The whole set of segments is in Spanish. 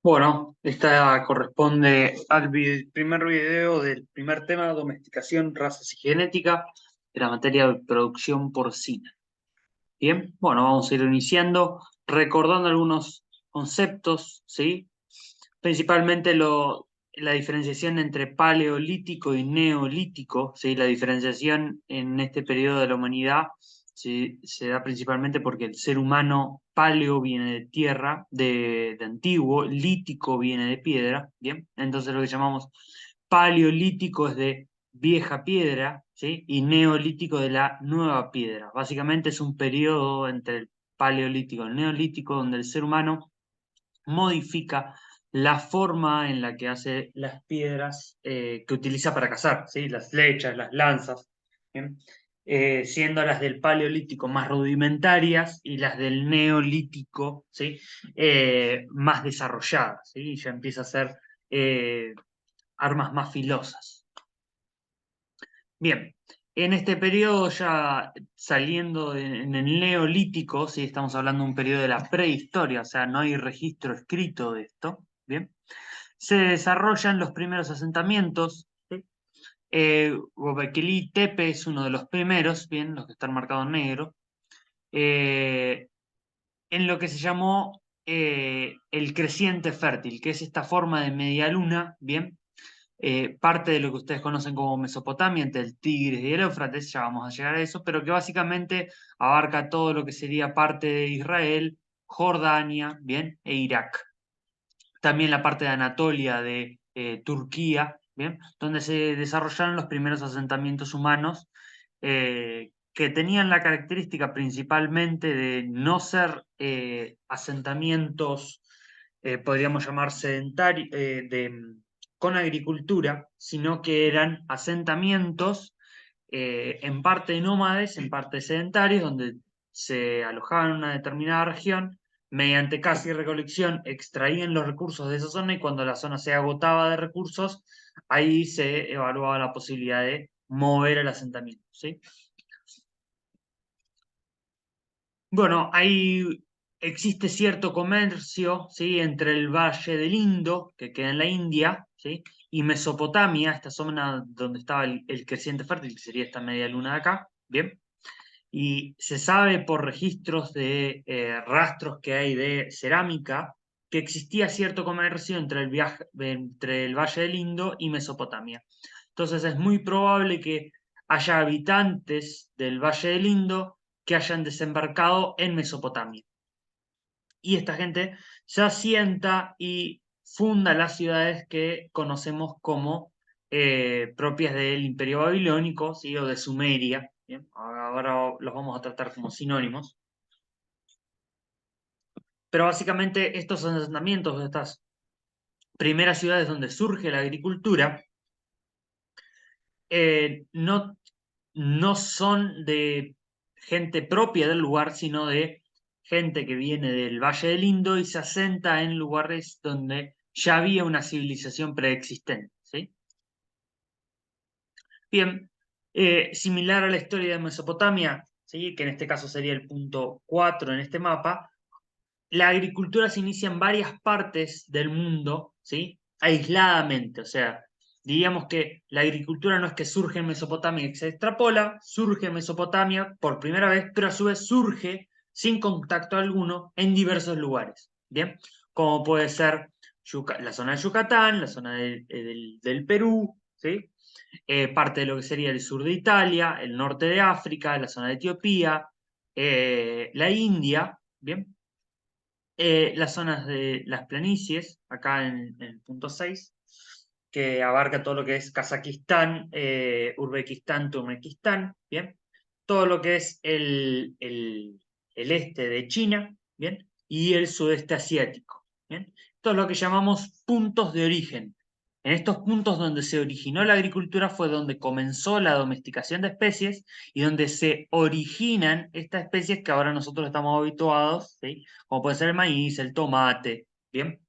Bueno, esta corresponde al primer video del primer tema, domesticación, razas y genética de la materia de producción porcina. Bien, bueno, vamos a ir iniciando recordando algunos conceptos, ¿sí? Principalmente la diferenciación entre paleolítico y neolítico, ¿sí? La diferenciación en este periodo de la humanidad se da principalmente porque el ser humano paleo viene de tierra, de antiguo, lítico viene de piedra, ¿bien? Entonces lo que llamamos paleolítico es de vieja piedra, ¿sí? Y neolítico de la nueva piedra. Básicamente es un periodo entre el paleolítico y el neolítico donde el ser humano modifica la forma en la que hace las piedras que utiliza para cazar, ¿sí? Las flechas, las lanzas, ¿bien? Siendo las del Paleolítico más rudimentarias y las del Neolítico, ¿sí? Más desarrolladas, ¿sí? Ya empieza a ser eh, armas más filosas. Bien, en este periodo ya saliendo en el Neolítico, ¿sí? Estamos hablando de un periodo de la prehistoria, o sea, no hay registro escrito de esto, ¿bien? Se desarrollan los primeros asentamientos, ¿sí? Göbekli Tepe es uno de los primeros, bien, los que están marcados en negro, eh, en lo que se llamó el creciente fértil, que es esta forma de media luna, bien, parte de lo que ustedes conocen como Mesopotamia, entre el Tigris y el Éufrates, ya vamos a llegar a eso, pero que básicamente abarca todo lo que sería parte de Israel, Jordania, bien, e Irak. También la parte de Anatolia, de Turquía, bien, donde se desarrollaron los primeros asentamientos humanos que tenían la característica principalmente de no ser asentamientos, podríamos llamar sedentarios, con agricultura, sino que eran asentamientos en parte nómades, en parte sedentarios, donde se alojaban en una determinada región, mediante caza y recolección extraían los recursos de esa zona y cuando la zona se agotaba de recursos, ahí se evaluaba la posibilidad de mover el asentamiento, ¿sí? Bueno, ahí existe cierto comercio, ¿sí? Entre el Valle del Indo, que queda en la India, ¿sí? Y Mesopotamia, esta zona donde estaba el creciente fértil, que sería esta media luna de acá, ¿bien? Y se sabe por registros de rastros que hay de cerámica que existía cierto comercio entre el Valle del Indo y Mesopotamia. Entonces es muy probable que haya habitantes del Valle del Indo que hayan desembarcado en Mesopotamia. Y esta gente se asienta y funda las ciudades que conocemos como propias del Imperio Babilónico, ¿sí? O de Sumeria. ¿Bien? Ahora los vamos a tratar como sinónimos. Pero básicamente estos asentamientos, estas primeras ciudades donde surge la agricultura, no, no son de gente propia del lugar, sino de gente que viene del Valle del Indo y se asenta en lugares donde ya había una civilización preexistente, ¿sí? Bien, similar a la historia de Mesopotamia, ¿sí? Que en este caso sería el punto 4 en este mapa, la agricultura se inicia en varias partes del mundo, ¿sí? Aisladamente, o sea, diríamos que la agricultura no es que surge en Mesopotamia y se extrapola, surge en Mesopotamia por primera vez, pero a su vez surge sin contacto alguno en diversos lugares, ¿bien? Como puede ser la zona de Yucatán, la zona del Perú, ¿sí? Parte de lo que sería el sur de Italia, el norte de África, la zona de Etiopía, la India, ¿bien? Las zonas de las planicies, acá en el punto 6 que abarca todo lo que es Kazajistán, Uzbekistán, Turkmenistán, ¿bien? Todo lo que es el este de China, ¿bien? Y el sudeste asiático, ¿bien? Todo lo que llamamos puntos de origen. En estos puntos donde se originó la agricultura fue donde comenzó la domesticación de especies y donde se originan estas especies que ahora nosotros estamos habituados, ¿sí? Como puede ser el maíz, el tomate, ¿bien?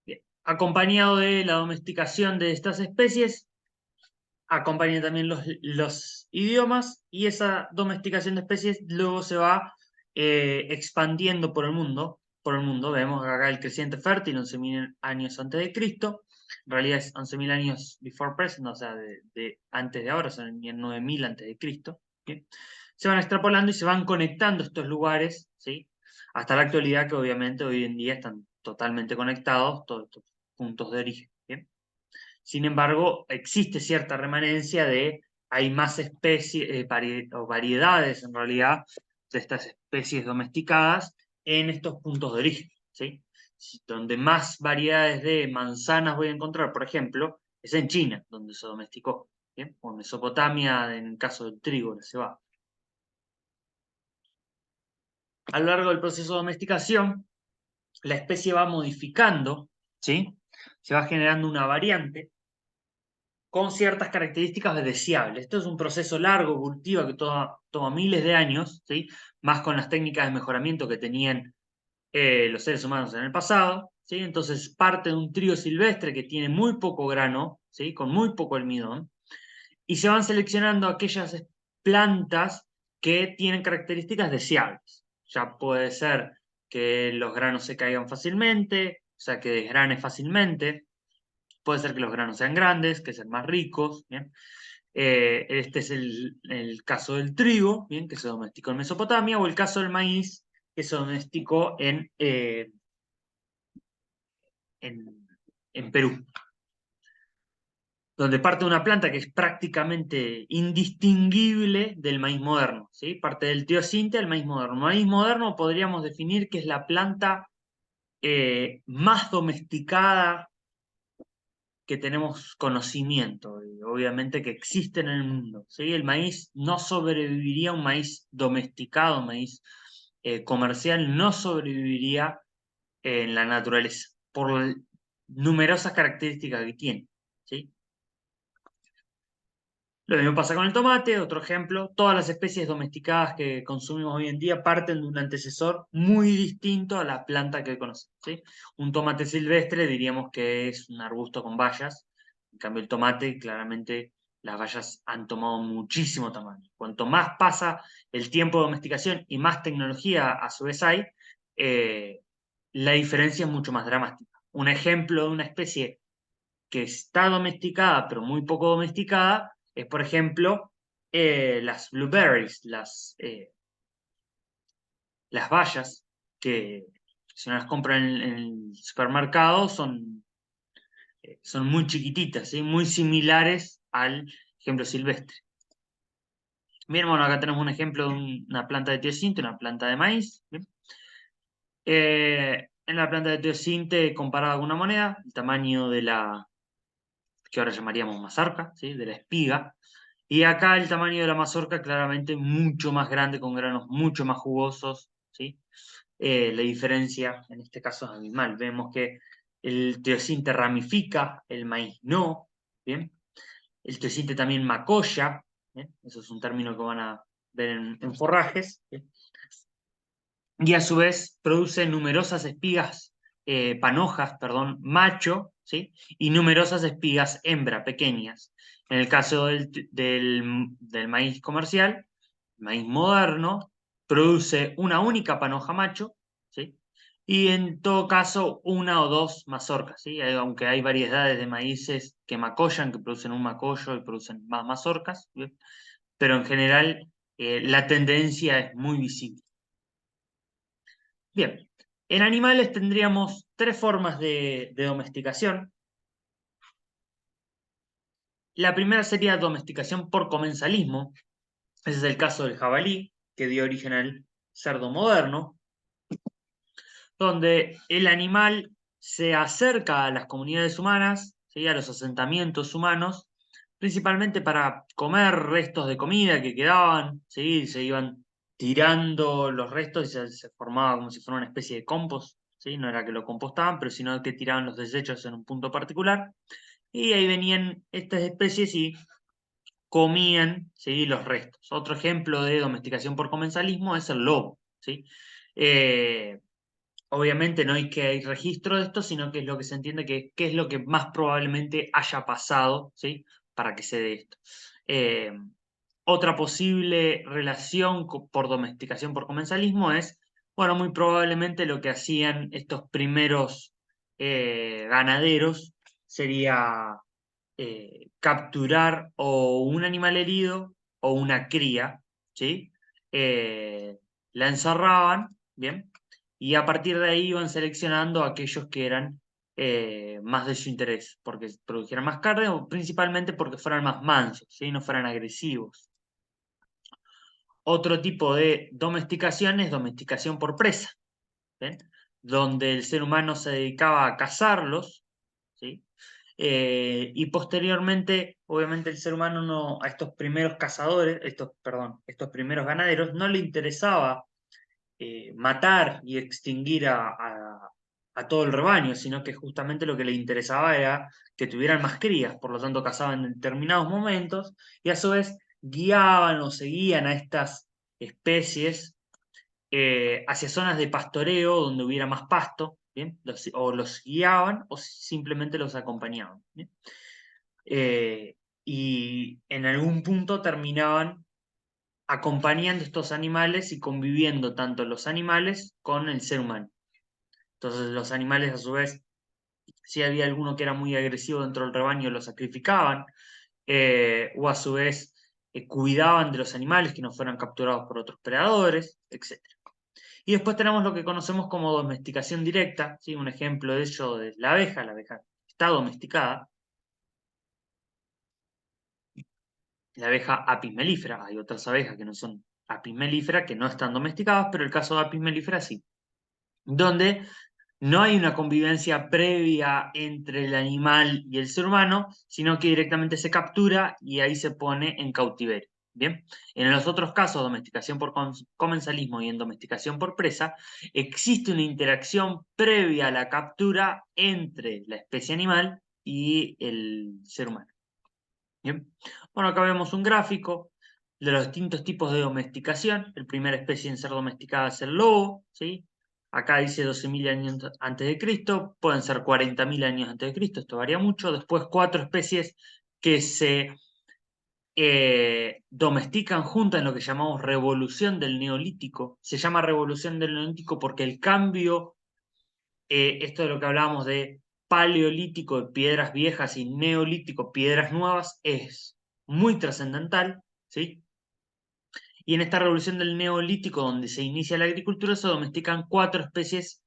Bien. Acompañado de la domesticación de estas especies, acompañan también los idiomas y esa domesticación de especies luego se va expandiendo por el mundo. Vemos acá el creciente fértil, 11.000 años antes de Cristo. En realidad es 11.000 años before present, o sea, antes de ahora, son en 9.000 antes de Cristo. ¿Bien? Se van extrapolando y se van conectando estos lugares, ¿sí? Hasta la actualidad, que obviamente hoy en día están totalmente conectados, todos estos puntos de origen. ¿Bien? Sin embargo, existe cierta remanencia hay más especies, o variedades en realidad, de estas especies domesticadas en estos puntos de origen, ¿sí? Donde más variedades de manzanas voy a encontrar, por ejemplo, es en China, donde se domesticó, ¿bien? O en Mesopotamia, en el caso del trigo, la cebada. A lo largo del proceso de domesticación, la especie va modificando, ¿sí? Se va generando una variante con ciertas características deseables. Esto es un proceso largo, evolutivo, que toma miles de años, ¿sí? Más con las técnicas de mejoramiento que tenían los seres humanos en el pasado, ¿sí? Entonces parte de un trigo silvestre que tiene muy poco grano, ¿sí? Con muy poco almidón, y se van seleccionando aquellas plantas que tienen características deseables. Ya puede ser que los granos se caigan fácilmente, o sea, que desgrane fácilmente. Puede ser que los granos sean grandes, que sean más ricos. ¿Bien? Este es el caso del trigo, ¿bien? Que se domesticó en Mesopotamia, o el caso del maíz, que se domesticó en Perú, donde parte de una planta que es prácticamente indistinguible del maíz moderno, ¿sí? Parte del teosinte al maíz moderno. El maíz moderno podríamos definir que es la planta más domesticada que tenemos conocimiento, y obviamente que existen en el mundo, ¿sí? El maíz no sobreviviría, un maíz domesticado, un maíz comercial, no sobreviviría en la naturaleza, por numerosas características que tiene, ¿sí? Lo mismo pasa con el tomate, otro ejemplo. Todas las especies domesticadas que consumimos hoy en día parten de un antecesor muy distinto a la planta que conocemos, ¿sí? Un tomate silvestre diríamos que es un arbusto con bayas. En cambio, el tomate, claramente, las bayas han tomado muchísimo tamaño. Cuanto más pasa el tiempo de domesticación y más tecnología a su vez hay, eh, la diferencia es mucho más dramática. Un ejemplo de una especie que está domesticada, pero muy poco domesticada, es, por ejemplo, las blueberries, las bayas, que si uno las compra en el supermercado son muy chiquititas, ¿sí? Muy similares al ejemplo silvestre. Bien, bueno, acá tenemos un ejemplo de una planta de teosinte, una planta de maíz. En la planta de teosinte, comparada con una moneda, el tamaño de la que ahora llamaríamos mazorca, ¿sí? De la espiga. Y acá el tamaño de la mazorca claramente mucho más grande, con granos mucho más jugosos, ¿sí? La diferencia en este caso es abismal. Vemos que el teosinte ramifica, el maíz no, ¿bien? El teosinte también macolla, ¿bien? Eso es un término que van a ver en forrajes, ¿bien? Y a su vez produce numerosas espigas, panojas, perdón, macho, ¿sí? Y numerosas espigas hembra, pequeñas. En el caso del maíz comercial, maíz moderno, produce una única panoja macho, ¿sí? Y en todo caso, una o dos mazorcas, ¿sí? Aunque hay variedades de maíces que macollan, que producen un macollo y producen más mazorcas, ¿bien? Pero en general la tendencia es muy visible. Bien, en animales tendríamos tres formas de domesticación. La primera sería domesticación por comensalismo. Ese es el caso del jabalí, que dio origen al cerdo moderno, donde el animal se acerca a las comunidades humanas, ¿sí? A los asentamientos humanos, principalmente para comer restos de comida que quedaban, ¿sí? Se iban tirando los restos y se formaba como si fuera una especie de compost, ¿sí? No era que lo compostaban, pero sino que tiraban los desechos en un punto particular, y ahí venían estas especies y comían, ¿sí? Los restos. Otro ejemplo de domesticación por comensalismo es el lobo, ¿sí? Eh, Obviamente no hay que hay registro de esto, sino que es lo que se entiende que es lo que más probablemente haya pasado, ¿sí? Para que se dé esto. Otra posible relación por domesticación por comensalismo es, bueno, muy probablemente lo que hacían estos primeros ganaderos sería capturar o un animal herido o una cría, ¿sí? Eh, la encerraban, ¿bien? Y a partir de ahí iban seleccionando a aquellos que eran más de su interés, porque produjeran más carne o principalmente porque fueran más mansos, ¿sí? No fueran agresivos. Otro tipo de domesticación es domesticación por presa, ¿ven? Donde el ser humano se dedicaba a cazarlos, ¿sí? Y posteriormente, obviamente, el ser humano no, a estos primeros cazadores, estos primeros ganaderos, no le interesaba matar y extinguir a todo el rebaño, sino que justamente lo que le interesaba era que tuvieran más crías, por lo tanto cazaban en determinados momentos y a su vez guiaban o seguían a estas especies hacia zonas de pastoreo donde hubiera más pasto, ¿bien? O los guiaban o simplemente los acompañaban, ¿bien? Y en algún punto terminaban acompañando estos animales y conviviendo tanto los animales con el ser humano. Entonces los animales a su vez, si había alguno que era muy agresivo dentro del rebaño, lo sacrificaban, o a su vez cuidaban de los animales que no fueran capturados por otros predadores, etc. Y después tenemos lo que conocemos como domesticación directa, ¿sí? Un ejemplo de ello es la abeja está domesticada, la abeja apis mellifera, hay otras abejas que no son apis mellifera, que no están domesticadas, pero el caso de apis mellifera sí, donde no hay una convivencia previa entre el animal y el ser humano, sino que directamente se captura y ahí se pone en cautiverio. Bien, en los otros casos, domesticación por comensalismo y en domesticación por presa, existe una interacción previa a la captura entre la especie animal y el ser humano. Bien, bueno, acá vemos un gráfico de los distintos tipos de domesticación. La primera especie en ser domesticada es el lobo, ¿sí? Acá dice 12.000 años antes de Cristo, pueden ser 40.000 años antes de Cristo, esto varía mucho. Después, 4 especies que se domestican juntas en lo que llamamos revolución del Neolítico. Se llama revolución del Neolítico porque el cambio, esto de lo que hablábamos de paleolítico, de piedras viejas, y neolítico, piedras nuevas, es muy trascendental, ¿sí? Y en esta revolución del neolítico, donde se inicia la agricultura, se domestican 4 especies,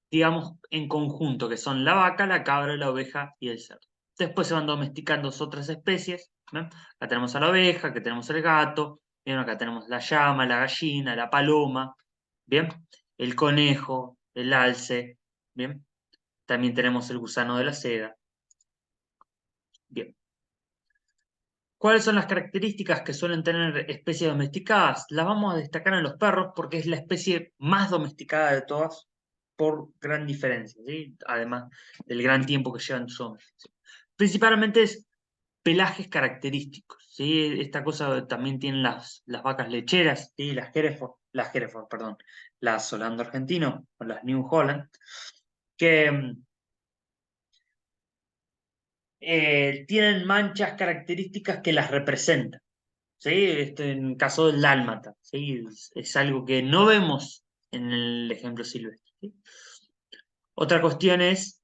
digamos, en conjunto, que son la vaca, la cabra, la oveja y el cerdo. Después se van domesticando otras especies, ¿ven? Acá tenemos a la oveja, acá tenemos el gato, ¿bien? Acá tenemos la llama, la gallina, la paloma, ¿bien? El conejo, el alce, ¿bien? También tenemos el gusano de la seda. Bien. ¿Cuáles son las características que suelen tener especies domesticadas? Las vamos a destacar en los perros porque es la especie más domesticada de todas por gran diferencia, ¿sí? Además del gran tiempo que llevan sus hombres. ¿Sí? Principalmente es pelajes característicos, ¿sí? Esta cosa también tienen las vacas lecheras, ¿sí? Hereford, perdón, las Holando argentino o las New Holland, que tienen manchas características que las representan. ¿Sí? En caso del dálmata, ¿sí? Es algo que no vemos en el ejemplo silvestre. ¿Sí? Otra cuestión es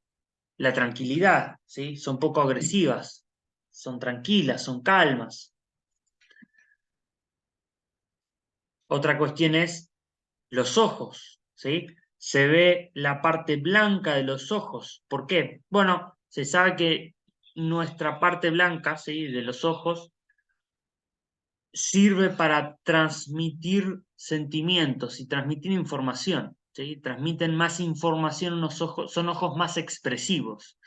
la tranquilidad, ¿sí? Son poco agresivas, son tranquilas, son calmas. Otra cuestión es los ojos, ¿sí? Se ve la parte blanca de los ojos. ¿Por qué? Bueno, se sabe que nuestra parte blanca, ¿sí? De los ojos sirve para transmitir sentimientos y transmitir información, ¿sí? Transmiten más información unos ojos, son ojos más expresivos.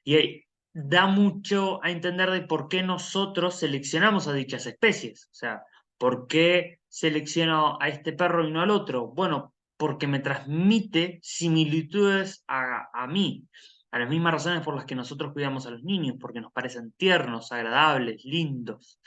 Y da mucho a entender de por qué nosotros seleccionamos a dichas especies. O sea, ¿por qué selecciono a este perro y no al otro? Bueno, porque me transmite similitudes a mí, a las mismas razones por las que nosotros cuidamos a los niños, porque nos parecen tiernos, agradables, lindos.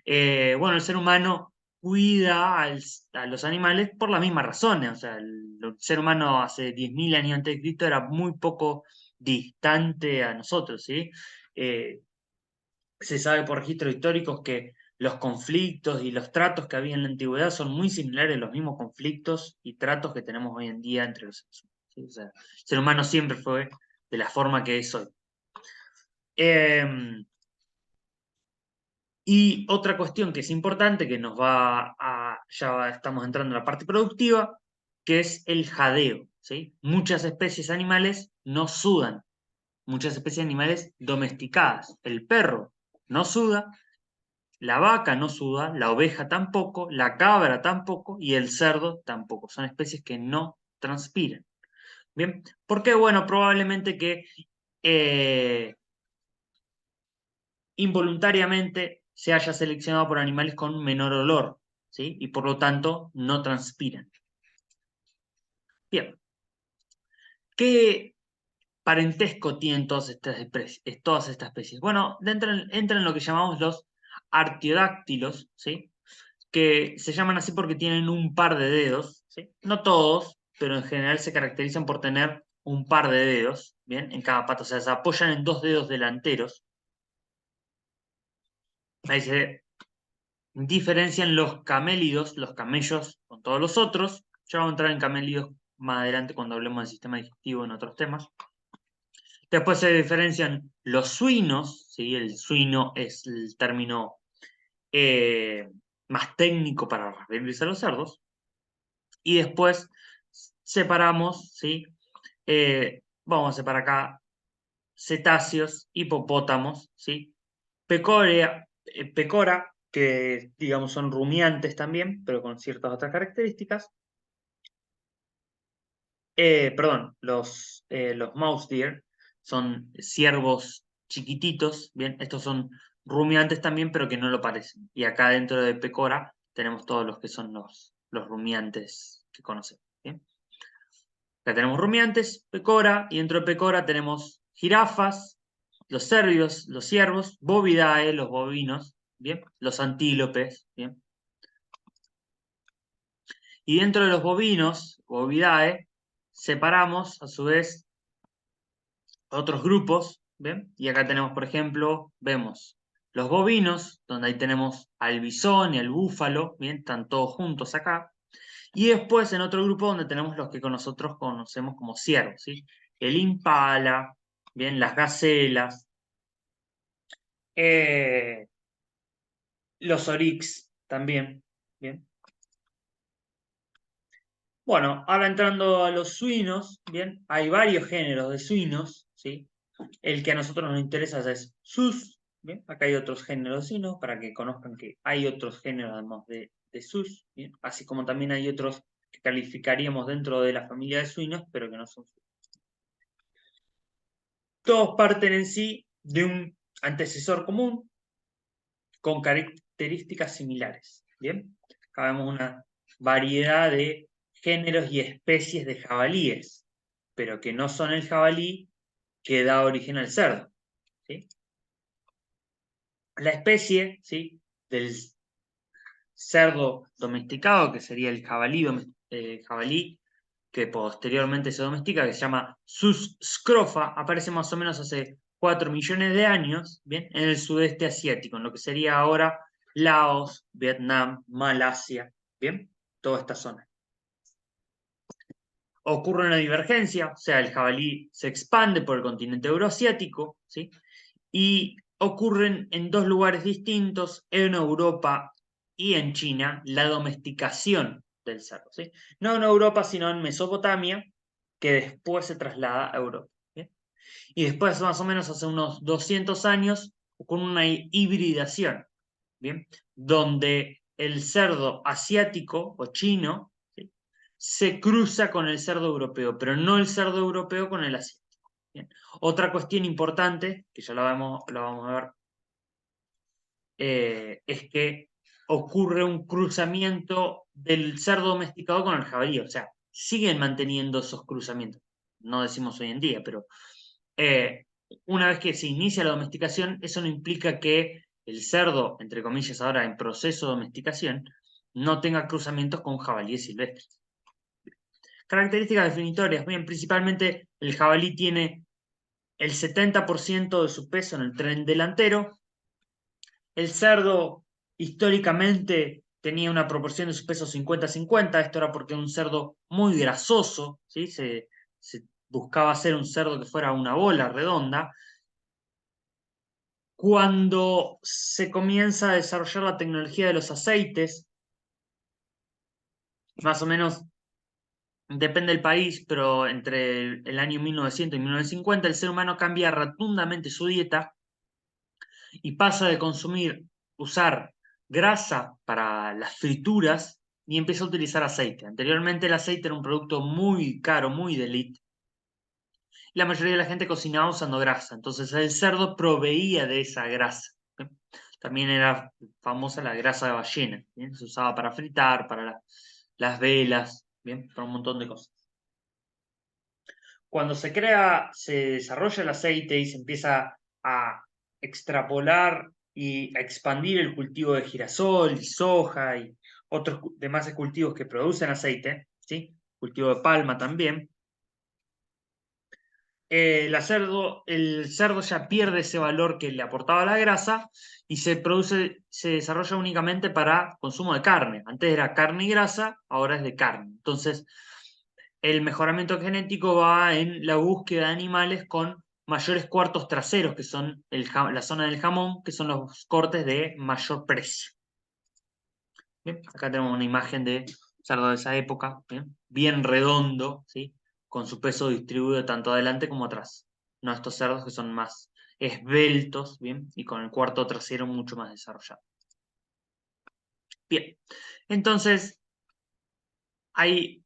Bueno, el ser humano cuida a los animales por las mismas razones. O sea, el ser humano hace 10.000 años antes de Cristo era muy poco distante a nosotros, ¿sí? Se sabe por registros históricos que los conflictos y los tratos que había en la antigüedad son muy similares a los mismos conflictos y tratos que tenemos hoy en día entre los seres humanos, ¿sí? O sea, el ser humano siempre fue de la forma que es hoy. Y otra cuestión que es importante, que nos va a, ya estamos entrando en la parte productiva, que es el jadeo, ¿sí? Muchas especies animales no sudan, muchas especies animales domesticadas. El perro no suda, la vaca no suda, la oveja tampoco, la cabra tampoco y el cerdo tampoco. Son especies que no transpiran. Bien, ¿por qué? Bueno, probablemente que eh, involuntariamente se haya seleccionado por animales con menor olor, ¿sí? Y por lo tanto no transpiran. Bien, ¿qué parentesco tienen todas estas especies? Bueno, entran en lo que llamamos los artiodáctilos, ¿sí? Que se llaman así porque tienen un par de dedos, ¿sí? No todos, pero en general se caracterizan por tener un par de dedos, ¿bien? En cada pata, o sea, se apoyan en dos dedos delanteros. Ahí se diferencian los camélidos, los camellos, con todos los otros. Ya vamos a entrar en camélidos más adelante cuando hablemos del sistema digestivo en otros temas. Después se diferencian los suinos, ¿sí? El suino es el término más técnico para referirse a los cerdos. Y después separamos, ¿sí? Vamos a separar acá cetáceos, hipopótamos, ¿sí? Pecora, que digamos son rumiantes también, pero con ciertas otras características. Perdón, los mouse deer son ciervos chiquititos, bien, estos son rumiantes también, pero que no lo parecen. Y acá dentro de Pecora tenemos todos los que son los rumiantes que conocemos, ¿bien? Acá tenemos rumiantes, Pecora, y dentro de Pecora tenemos jirafas, los cervios, los ciervos, bovidae, los bovinos, ¿bien? Los antílopes, ¿bien? Y dentro de los bovinos, bovidae, separamos a su vez otros grupos, ¿bien? Y acá tenemos, por ejemplo, vemos los bovinos, donde ahí tenemos al bisón y al búfalo, ¿bien? Están todos juntos acá. Y después en otro grupo donde tenemos los que nosotros conocemos como ciervos, ¿sí? El impala, ¿bien? Las gacelas, eh, los oryx también, ¿bien? Bueno, ahora entrando a los suinos, ¿bien? Hay varios géneros de suinos, ¿sí? El que a nosotros nos interesa es sus, ¿bien? Acá hay otros géneros de suinos para que conozcan que hay otros géneros además de sus, ¿bien? Así como también hay otros que calificaríamos dentro de la familia de suinos, pero que no son suinos. Todos parten en sí de un antecesor común con características similares, ¿bien? Acá vemos una variedad de géneros y especies de jabalíes, pero que no son el jabalí que da origen al cerdo, ¿sí? La especie, ¿sí? Del cerdo domesticado, que sería el jabalí que posteriormente se domestica, que se llama Sus scrofa, aparece más o menos hace 4 millones de años, ¿bien? En el sudeste asiático, en lo que sería ahora Laos, Vietnam, Malasia, ¿bien? Toda esta zona. Ocurre una divergencia, o sea, el jabalí se expande por el continente euroasiático, ¿sí? Y ocurren en dos lugares distintos, en Europa y en China, la domesticación del cerdo, ¿sí? No en Europa, sino en Mesopotamia, que después se traslada a Europa, ¿bien? Y después, más o menos hace unos 200 años, con una hibridación, ¿bien? Donde el cerdo asiático o chino, ¿sí? Se cruza con el cerdo europeo, pero no el cerdo europeo con el asiático. Bien. Otra cuestión importante, que ya la vamos a ver, es que ocurre un cruzamiento del cerdo domesticado con el jabalí. O sea, siguen manteniendo esos cruzamientos. No decimos hoy en día, pero eh, una vez que se inicia la domesticación, eso no implica que el cerdo, entre comillas, ahora en proceso de domesticación, no tenga cruzamientos con jabalíes silvestres. Características definitorias. Bien, principalmente el jabalí tiene el 70% de su peso en el tren delantero. El cerdo históricamente tenía una proporción de su peso 50-50, esto era porque era un cerdo muy grasoso, ¿sí? Se buscaba hacer un cerdo que fuera una bola redonda. Cuando se comienza a desarrollar la tecnología de los aceites, más o menos, depende del país, pero entre el año 1900 y 1950, el ser humano cambia rotundamente su dieta y pasa de usar grasa para las frituras y empieza a utilizar aceite. Anteriormente el aceite era un producto muy caro, muy de élite. La mayoría de la gente cocinaba usando grasa, entonces el cerdo proveía de esa grasa. ¿Bien? También era famosa la grasa de ballena, ¿bien? Se usaba para fritar, para las velas, ¿bien? Para un montón de cosas. Cuando se desarrolla el aceite y se empieza a extrapolar y a expandir el cultivo de girasol y soja y otros demás cultivos que producen aceite, ¿sí? Cultivo de palma también, el cerdo ya pierde ese valor que le aportaba la grasa y se desarrolla únicamente para consumo de carne. Antes era carne y grasa, ahora es de carne. Entonces, el mejoramiento genético va en la búsqueda de animales con mayores cuartos traseros, que son la zona del jamón, que son los cortes de mayor precio. ¿Bien? Acá tenemos una imagen de cerdo de esa época, bien redondo, ¿sí? Con su peso distribuido tanto adelante como atrás. No estos cerdos que son más esbeltos, ¿bien? Y con el cuarto trasero mucho más desarrollado. Bien, entonces, en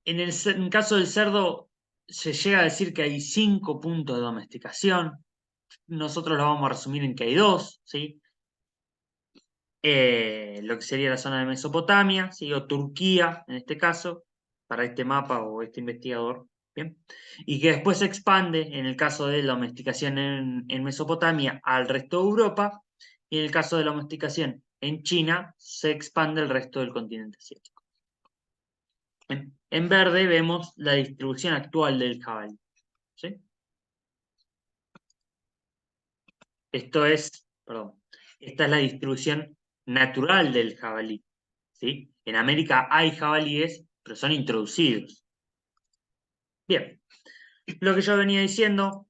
el caso del cerdo, se llega a decir que hay 5 puntos de domesticación. Nosotros lo vamos a resumir en que hay 2, ¿sí? Lo que sería la zona de Mesopotamia, ¿sí? O Turquía, en este caso, para este mapa o este investigador, ¿bien? Y que después se expande, en el caso de la domesticación en Mesopotamia, al resto de Europa, y en el caso de la domesticación en China, se expande el resto del continente asiático. En verde vemos la distribución actual del jabalí, ¿sí? Perdón, esta es la distribución natural del jabalí, ¿sí? En América hay jabalíes, pero son introducidos. Bien, lo que yo venía diciendo,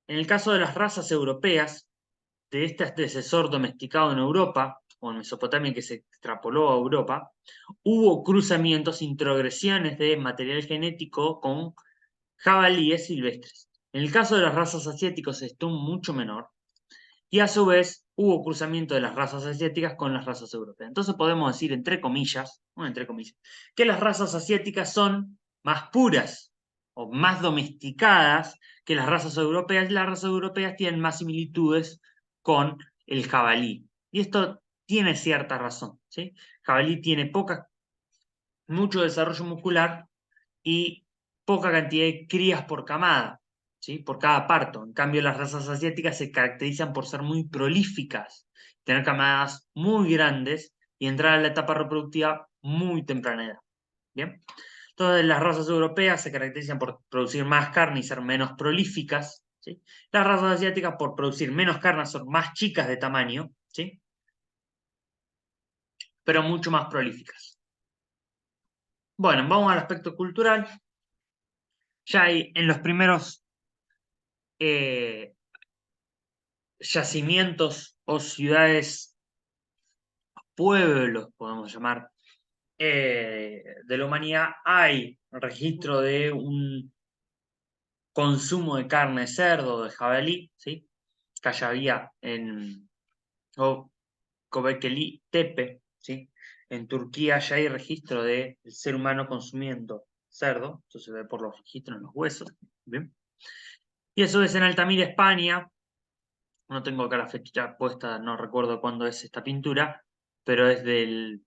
en el caso de las razas europeas, de este antecesor domesticado en Europa, o en Mesopotamia que se extrapoló a Europa, hubo cruzamientos, introgresiones de material genético con jabalíes silvestres. En el caso de las razas asiáticas esto mucho menor, y a su vez hubo cruzamiento de las razas asiáticas con las razas europeas. Entonces podemos decir, entre comillas, que las razas asiáticas son más puras o más domesticadas que las razas europeas. Las razas europeas tienen más similitudes con el jabalí. Y esto tiene cierta razón, ¿sí? Jabalí tiene mucho desarrollo muscular y poca cantidad de crías por camada, ¿sí? Por cada parto. En cambio, las razas asiáticas se caracterizan por ser muy prolíficas, tener camadas muy grandes y entrar a la etapa reproductiva muy temprana edad. ¿Bien? Entonces, las razas europeas se caracterizan por producir más carne y ser menos prolíficas, ¿sí? Las razas asiáticas por producir menos carne, son más chicas de tamaño, ¿sí? Pero mucho más prolíficas. Bueno, vamos al aspecto cultural. Ya hay en los primeros eh, yacimientos o ciudades, pueblos, podemos llamar, de la humanidad, hay registro de un consumo de carne de cerdo, de jabalí, ¿sí? Que allá había en Göbekli Tepe, ¿sí? En Turquía ya hay registro del ser humano consumiendo cerdo, eso se ve por los registros en los huesos, ¿bien? Y eso es en Altamira, España. No tengo acá la fecha puesta, no recuerdo cuándo es esta pintura, pero es del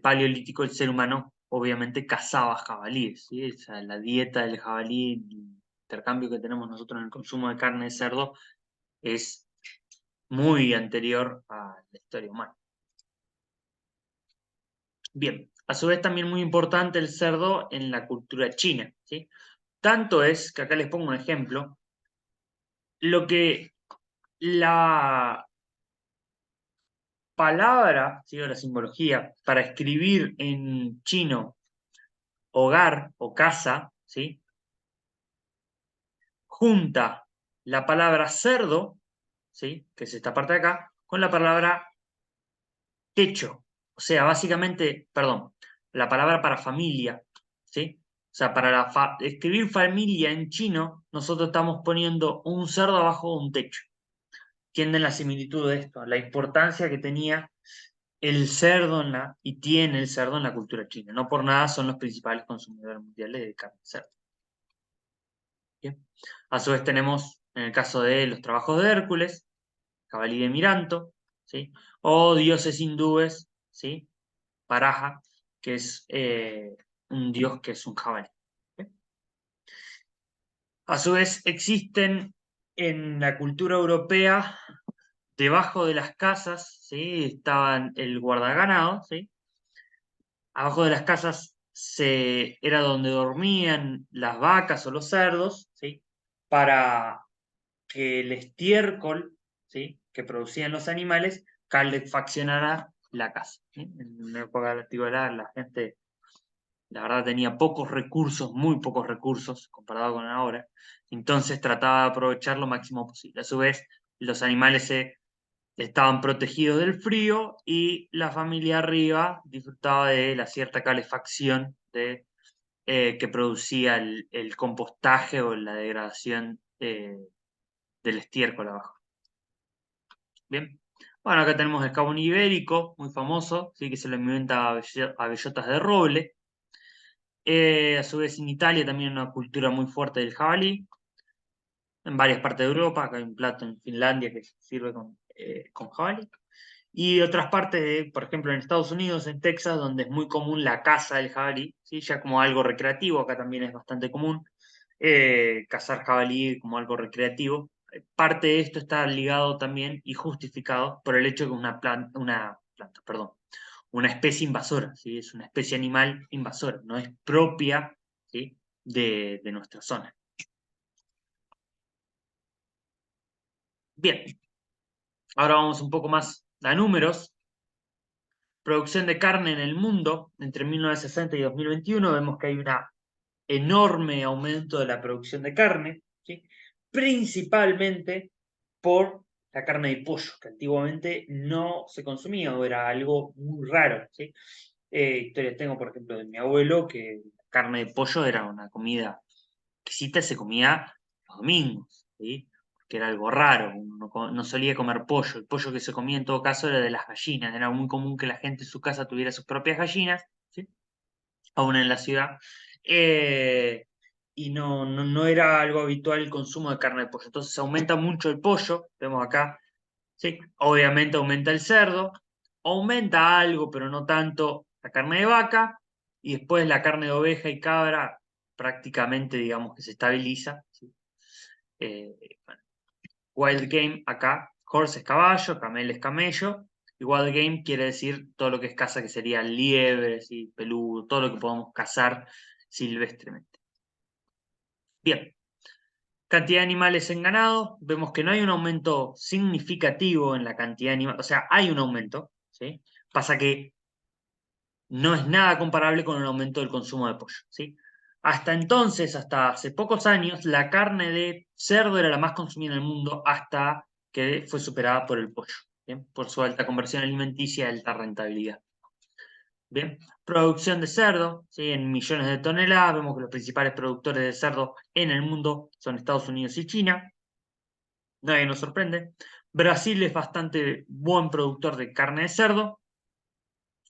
Paleolítico. El ser humano obviamente cazaba jabalíes, ¿sí? O sea, la dieta del jabalí, el intercambio que tenemos nosotros en el consumo de carne de cerdo es muy anterior a la historia humana. Bien, a su vez también muy importante el cerdo en la cultura china, ¿sí? Tanto es, que acá les pongo un ejemplo, lo que la palabra, ¿sí? O la simbología, para escribir en chino hogar o casa, ¿sí? Junta la palabra cerdo, ¿sí? Que es esta parte de acá, con la palabra techo. O sea, básicamente, perdón, la palabra para familia, ¿sí? O sea, para escribir familia en chino, nosotros estamos poniendo un cerdo abajo de un techo. Entienden la similitud de esto, la importancia que tenía el cerdo y tiene el cerdo en la cultura china. No por nada son los principales consumidores mundiales de carne de cerdo. Bien. A su vez tenemos, en el caso de los trabajos de Hércules, jabalí de Miranto, ¿sí? O dioses hindúes, ¿sí? Paraja, que es un dios que es un jabalí. ¿Bien? A su vez existen en la cultura europea, debajo de las casas, ¿sí? Estaban el guardaganado, ¿sí? Abajo de las casas era donde dormían las vacas o los cerdos, ¿sí? Para que el estiércol, ¿sí? Que producían los animales calefaccionara la casa, ¿sí? En una época de la antigüedad la gente, la verdad, tenía pocos recursos, muy pocos recursos comparado con ahora, entonces trataba de aprovechar lo máximo posible. A su vez, los animales estaban protegidos del frío y la familia arriba disfrutaba de la cierta calefacción que producía el compostaje o la degradación del estiércol abajo. Bien. Bueno, acá tenemos el jabón ibérico, muy famoso, ¿sí? Que se lo inventa a bellotas de roble. A su vez, en Italia también hay una cultura muy fuerte del jabalí. En varias partes de Europa, acá hay un plato en Finlandia que se sirve con jabalí. Y otras partes, por ejemplo, en Estados Unidos, en Texas, donde es muy común la caza del jabalí, ¿sí? Ya como algo recreativo, acá también es bastante común cazar jabalí como algo recreativo. Parte de esto está ligado también y justificado por el hecho de que una especie invasora, ¿sí? Es una especie animal invasora, no es propia, ¿sí? de nuestra zona. Bien, ahora vamos un poco más a números. Producción de carne en el mundo, entre 1960 y 2021, vemos que hay un enorme aumento de la producción de carne, ¿sí? Principalmente por la carne de pollo, que antiguamente no se consumía o era algo muy raro, ¿sí? Historias tengo, por ejemplo, de mi abuelo, que la carne de pollo era una comida exquisita, se comía los domingos, ¿sí? Que era algo raro, uno no solía comer pollo. El pollo que se comía en todo caso era de las gallinas, era muy común que la gente en su casa tuviera sus propias gallinas, ¿sí? Aún en la ciudad. Eh, y no era algo habitual el consumo de carne de pollo. Entonces aumenta mucho el pollo, vemos acá, ¿sí? Obviamente aumenta el cerdo, aumenta algo, pero no tanto la carne de vaca, y después la carne de oveja y cabra prácticamente, digamos, que se estabiliza, ¿sí? Eh, bueno, wild game acá, horse es caballo, camel es camello, y wild game quiere decir todo lo que es caza, que sería liebres y peludo, todo lo que podamos cazar silvestremente. Bien, cantidad de animales en ganado, vemos que no hay un aumento significativo en la cantidad de animales, o sea, hay un aumento, ¿sí? Pasa que no es nada comparable con el aumento del consumo de pollo, ¿sí? Hasta entonces, hasta hace pocos años, la carne de cerdo era la más consumida en el mundo hasta que fue superada por el pollo, ¿bien? Por su alta conversión alimenticia y alta rentabilidad. Bien, producción de cerdo, ¿sí? En millones de toneladas, vemos que los principales productores de cerdo en el mundo son Estados Unidos y China, nadie nos sorprende. Brasil es bastante buen productor de carne de cerdo,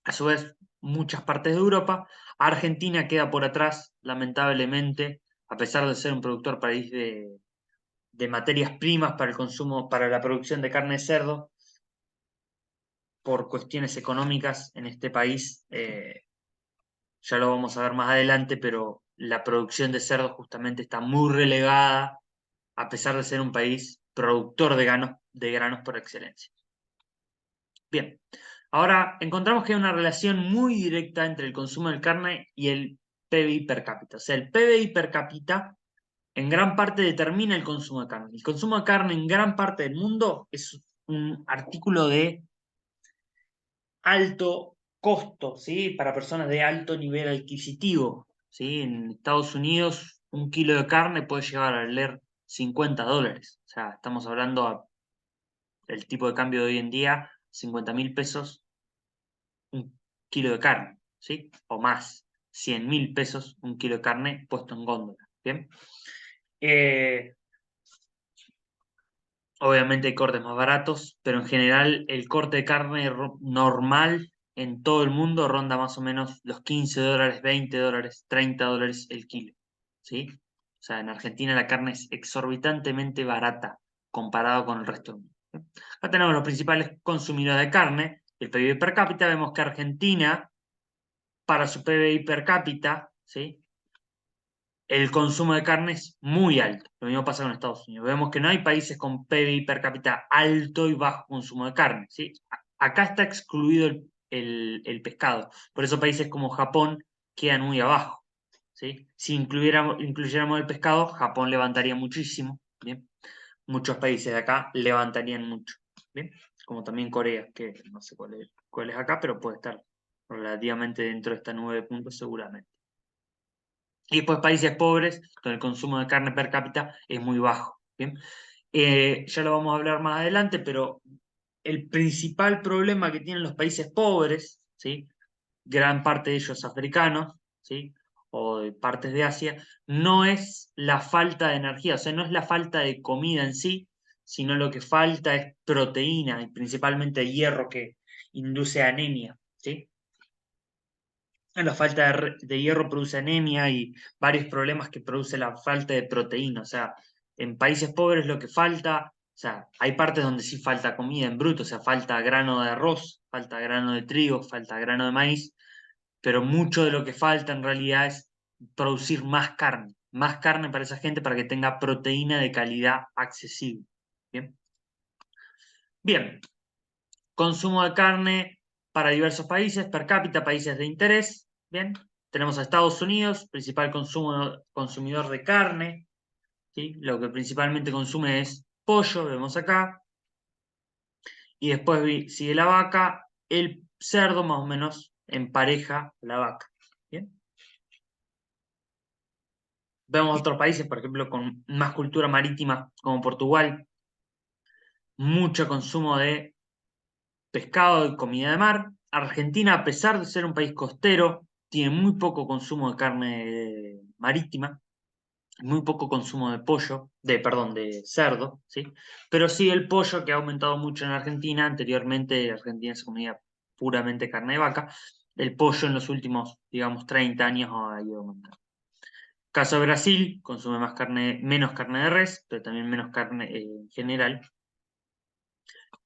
a su vez muchas partes de Europa. Argentina queda por atrás, lamentablemente, a pesar de ser un productor país de materias primas para el consumo, para la producción de carne de cerdo, por cuestiones económicas en este país, ya lo vamos a ver más adelante, pero la producción de cerdo justamente está muy relegada, a pesar de ser un país productor de granos por excelencia. Bien, ahora encontramos que hay una relación muy directa entre el consumo de carne y el PBI per cápita. O sea, el PBI per cápita en gran parte determina el consumo de carne. El consumo de carne en gran parte del mundo es un artículo de alto costo, ¿sí? Para personas de alto nivel adquisitivo, ¿sí? En Estados Unidos, un kilo de carne puede llegar a valer $50. O sea, estamos hablando del tipo de cambio de hoy en día, 50.000 pesos un kilo de carne, ¿sí? O más, 100.000 pesos un kilo de carne puesto en góndola, ¿bien? Eh, Obviamente hay cortes más baratos, pero en general el corte de carne normal en todo el mundo ronda más o menos los $15, $20, $30 el kilo, ¿sí? O sea, en Argentina la carne es exorbitantemente barata comparado con el resto del mundo, ¿sí? Acá tenemos los principales consumidores de carne, el PIB per cápita, vemos que Argentina, para su PBI per cápita, ¿sí? El consumo de carne es muy alto. Lo mismo pasa con Estados Unidos. Vemos que no hay países con PBI per cápita alto y bajo consumo de carne, ¿sí? Acá está excluido el pescado. Por eso países como Japón quedan muy abajo, ¿sí? Si incluyéramos el pescado, Japón levantaría muchísimo, ¿bien? Muchos países de acá levantarían mucho, ¿bien? Como también Corea, que no sé cuál es acá, pero puede estar relativamente dentro de esta nube de puntos seguramente. Y después países pobres, donde el consumo de carne per cápita es muy bajo, ¿bien? Ya lo vamos a hablar más adelante, pero el principal problema que tienen los países pobres, ¿sí? Gran parte de ellos africanos, ¿sí? O de partes de Asia, no es la falta de energía, o sea, no es la falta de comida en sí, sino lo que falta es proteína y principalmente hierro que induce anemia, ¿sí? La falta de hierro produce anemia y varios problemas que produce la falta de proteína. O sea, en países pobres lo que falta, o sea, hay partes donde sí falta comida en bruto, o sea, falta grano de arroz, falta grano de trigo, falta grano de maíz, pero mucho de lo que falta en realidad es producir más carne para esa gente para que tenga proteína de calidad accesible. Bien, bien. Consumo de carne para diversos países, per cápita, países de interés. Bien, tenemos a Estados Unidos, principal consumidor de carne, ¿sí? Lo que principalmente consume es pollo, vemos acá. Y después sigue la vaca, el cerdo más o menos empareja la vaca. Bien. Vemos otros países, por ejemplo, con más cultura marítima, como Portugal, mucho consumo de pescado y comida de mar. Argentina, a pesar de ser un país costero, tiene muy poco consumo de carne marítima, muy poco consumo de pollo, perdón, de cerdo, ¿sí? Pero sí el pollo, que ha aumentado mucho en Argentina. Anteriormente Argentina se comía puramente carne de vaca. El pollo en los últimos, digamos, 30 años ha ido aumentando. Caso de Brasil, consume menos carne de res, pero también menos carne en general.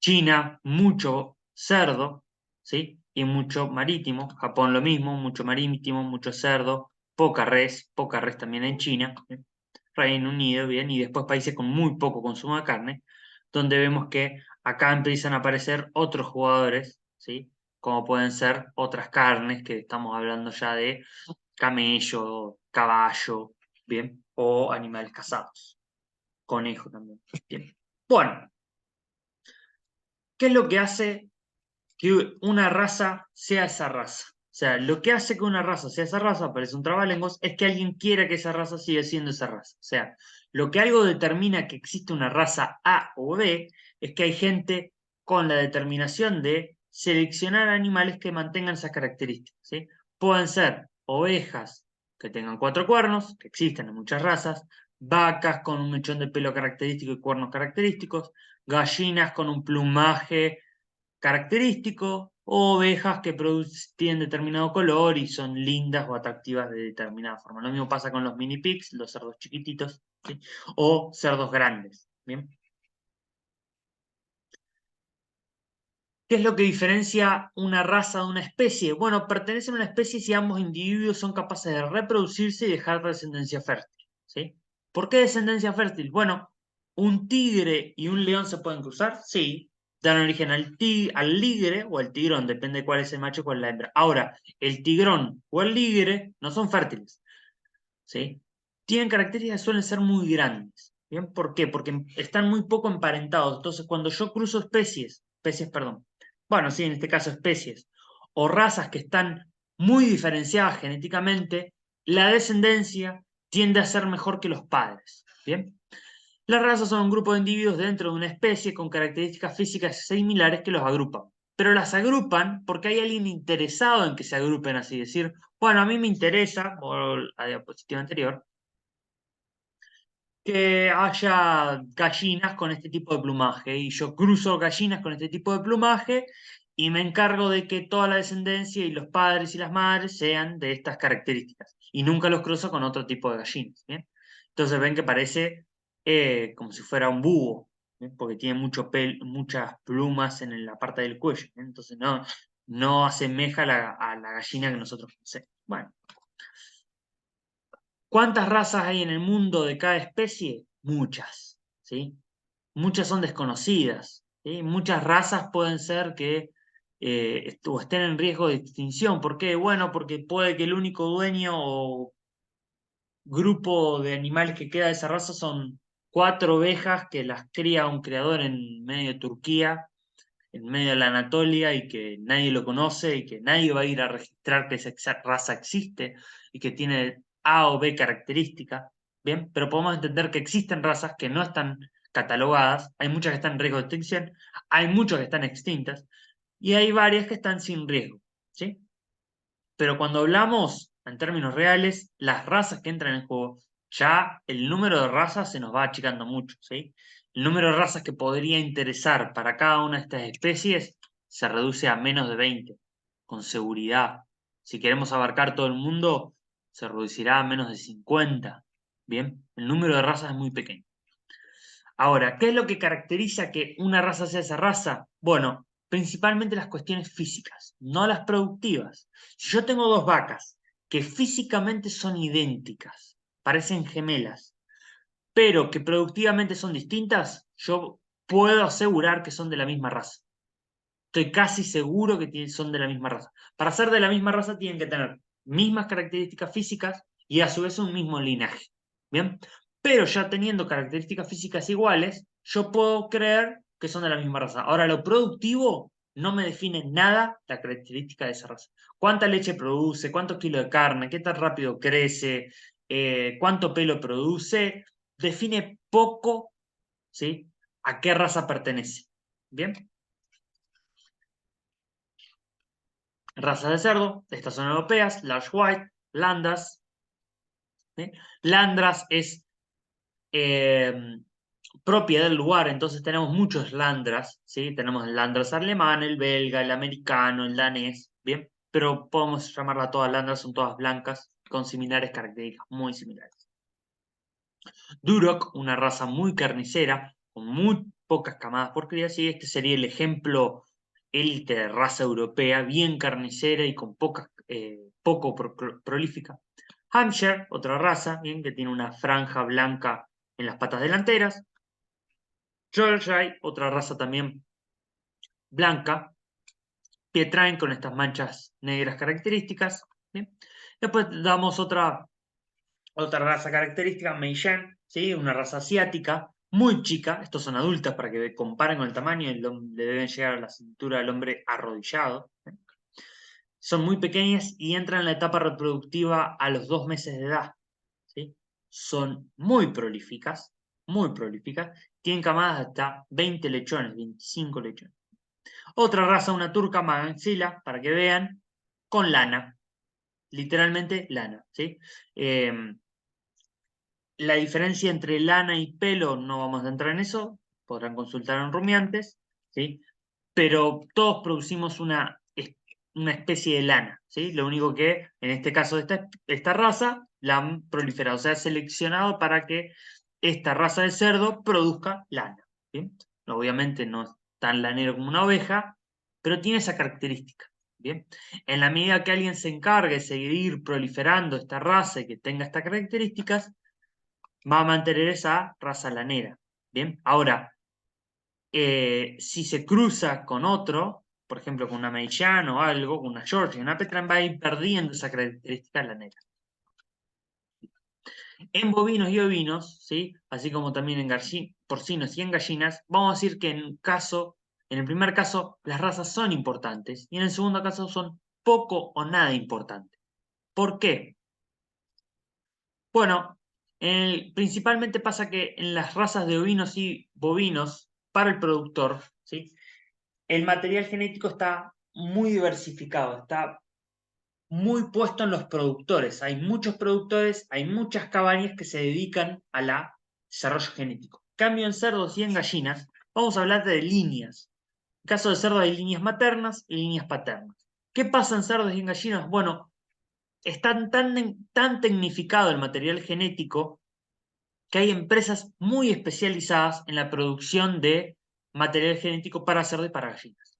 China, mucho cerdo, ¿sí? Y mucho marítimo. Japón lo mismo, mucho marítimo, mucho cerdo, poca res también en China. ¿Bien? Reino Unido, bien, y después países con muy poco consumo de carne, donde vemos que acá empiezan a aparecer otros jugadores, ¿sí? Como pueden ser otras carnes, que estamos hablando ya de camello, caballo, bien, o animales cazados, conejo también, bien. Bueno, ¿qué es lo que hace que una raza sea esa raza? O sea, lo que hace que una raza sea esa raza, parece un trabalenguas, es que alguien quiera que esa raza siga siendo esa raza. O sea, lo que algo determina que existe una raza A o B es que hay gente con la determinación de seleccionar animales que mantengan esas características, ¿sí? Pueden ser ovejas que tengan 4 cuernos, que existen en muchas razas, vacas con un mechón de pelo característico y cuernos característicos, gallinas con un plumaje característico, o ovejas que tienen determinado color y son lindas o atractivas de determinada forma. Lo mismo pasa con los mini pigs, los cerdos chiquititos, ¿sí? O cerdos grandes. ¿Bien? ¿Qué es lo que diferencia una raza de una especie? Bueno, pertenecen a una especie si ambos individuos son capaces de reproducirse y dejar descendencia fértil, ¿sí? ¿Por qué descendencia fértil? Bueno, ¿un tigre y un león se pueden cruzar? Sí. Dan origen al ligre o al tigrón, depende de cuál es el macho y cuál es la hembra. Ahora, el tigrón o el ligre no son fértiles, ¿sí? Tienen características que suelen ser muy grandes. ¿Bien? ¿Por qué? Porque están muy poco emparentados. Entonces, cuando yo cruzo especies, perdón. Bueno, sí, en este caso especies. o razas que están muy diferenciadas genéticamente, la descendencia tiende a ser mejor que los padres. ¿Bien? Las razas son un grupo de individuos dentro de una especie con características físicas similares que los agrupan. Pero las agrupan porque hay alguien interesado en que se agrupen así. Decir, bueno, a mí me interesa, por la diapositiva anterior, que haya gallinas con este tipo de plumaje. Y yo cruzo gallinas con este tipo de plumaje y me encargo de que toda la descendencia y los padres y las madres sean de estas características. Y nunca los cruzo con otro tipo de gallinas. ¿Bien? Entonces ven que parece como si fuera un búho, ¿bien? Porque tiene muchas plumas en la parte del cuello. ¿Bien? Entonces no asemeja a la gallina que nosotros conocemos. Bueno. ¿Cuántas razas hay en el mundo de cada especie? Muchas, ¿sí? Muchas son desconocidas, ¿sí? Muchas razas pueden ser que o estén en riesgo de extinción. ¿Por qué? Bueno, porque puede que el único dueño o grupo de animales que queda de esa raza son 4 ovejas que las cría un criador en medio de Turquía, en medio de la Anatolia, y que nadie lo conoce y que nadie va a ir a registrar que esa raza existe y que tiene A o B característica. Bien, pero podemos entender que existen razas que no están catalogadas, hay muchas que están en riesgo de extinción, hay muchas que están extintas y hay varias que están sin riesgo, ¿sí? Pero cuando hablamos en términos reales, las razas que entran en juego, ya el número de razas se nos va achicando mucho, ¿sí? El número de razas que podría interesar para cada una de estas especies se reduce a menos de 20, con seguridad. Si queremos abarcar todo el mundo, se reducirá a menos de 50. Bien, el número de razas es muy pequeño. Ahora, ¿qué es lo que caracteriza que una raza sea esa raza? Bueno, principalmente las cuestiones físicas, no las productivas. Si yo tengo 2 vacas que físicamente son idénticas, parecen gemelas, pero que productivamente son distintas, yo puedo asegurar que son de la misma raza. Estoy casi seguro que son de la misma raza. Para ser de la misma raza tienen que tener mismas características físicas y a su vez un mismo linaje. ¿Bien? Pero ya teniendo características físicas iguales, yo puedo creer que son de la misma raza. Ahora, lo productivo no me define nada la característica de esa raza. ¿Cuánta leche produce? ¿Cuántos kilos de carne? ¿Qué tan rápido crece? ¿Cuánto pelo produce? Define poco, ¿sí? A qué raza pertenece. ¿Bien? Razas de cerdo, estas son europeas, Large White, Landas. ¿Sí? Landras es eh, propia del lugar, entonces tenemos muchos Landras, ¿sí? Tenemos el Landras alemán, el belga, el americano, el danés, ¿bien? Pero podemos llamarla todas Landras, son todas blancas, con similares características, muy similares. Duroc, una raza muy carnicera, con muy pocas camadas por cría, ¿sí? Este sería el ejemplo élite de raza europea, bien carnicera y con poco prolífica. Hampshire, otra raza, bien, que tiene una franja blanca en las patas delanteras. Yorkshire, otra raza también blanca, Pietrain con estas manchas negras características. ¿Bien? Después damos otra raza característica, Meishan, ¿sí? Una raza asiática, muy chica. Estos son adultas para que comparen con el tamaño, le deben llegar a la cintura del hombre arrodillado. Son muy pequeñas y entran en la etapa reproductiva a los 2 meses de edad. ¿Sí? Son muy prolíficas, tienen camadas de hasta 20 lechones, 25 lechones. Otra raza, una turca Magansila, para que vean, con lana, literalmente lana. ¿Sí? La diferencia entre lana y pelo, no vamos a entrar en eso, podrán consultar en rumiantes, ¿sí? Pero todos producimos una especie de lana, ¿sí? Lo único que, en este caso de esta raza, la han proliferado, o sea, seleccionado para que esta raza de cerdo produzca lana, ¿sí? Obviamente no es tan lanero como una oveja, pero tiene esa característica, ¿bien? En la medida que alguien se encargue de seguir proliferando esta raza y que tenga estas características, va a mantener esa raza lanera. Bien, ahora, si se cruza con otro, por ejemplo, con una Meillan o algo, con una Georgia, una Petran, va a ir perdiendo esa característica lanera. En bovinos y ovinos, ¿sí? Así como también en porcinos y en gallinas, vamos a decir que en el primer caso, las razas son importantes y en el segundo caso son poco o nada importante. ¿Por qué? Bueno, principalmente pasa que en las razas de ovinos y bovinos, para el productor, ¿sí? El material genético está muy diversificado, está muy puesto en los productores. Hay muchos productores, hay muchas cabañas que se dedican al desarrollo genético. Cambio en cerdos y en gallinas, vamos a hablar de líneas. En caso de cerdos hay líneas maternas y líneas paternas. ¿Qué pasa en cerdos y en gallinas? Bueno, está tan tecnificado el material genético que hay empresas muy especializadas en la producción de material genético para cerdo y para gallinas.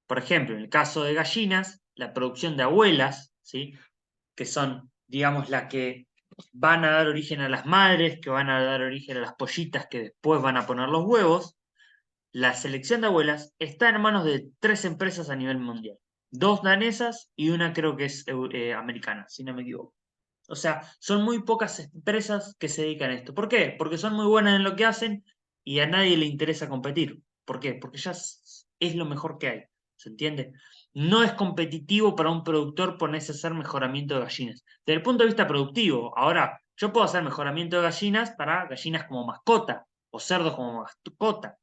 Por ejemplo, en el caso de gallinas, la producción de abuelas, ¿sí? Que son, digamos, las que van a dar origen a las madres, que van a dar origen a las pollitas que después van a poner los huevos. La selección de abuelas está en manos de 3 empresas a nivel mundial. 2 danesas y una creo que es americana, si no me equivoco. O sea, son muy pocas empresas que se dedican a esto. ¿Por qué? Porque son muy buenas en lo que hacen y a nadie le interesa competir. ¿Por qué? Porque ya es lo mejor que hay. ¿Se entiende? No es competitivo para un productor ponerse a hacer mejoramiento de gallinas. Desde el punto de vista productivo, ahora, yo puedo hacer mejoramiento de gallinas para gallinas como mascota o cerdos como mascota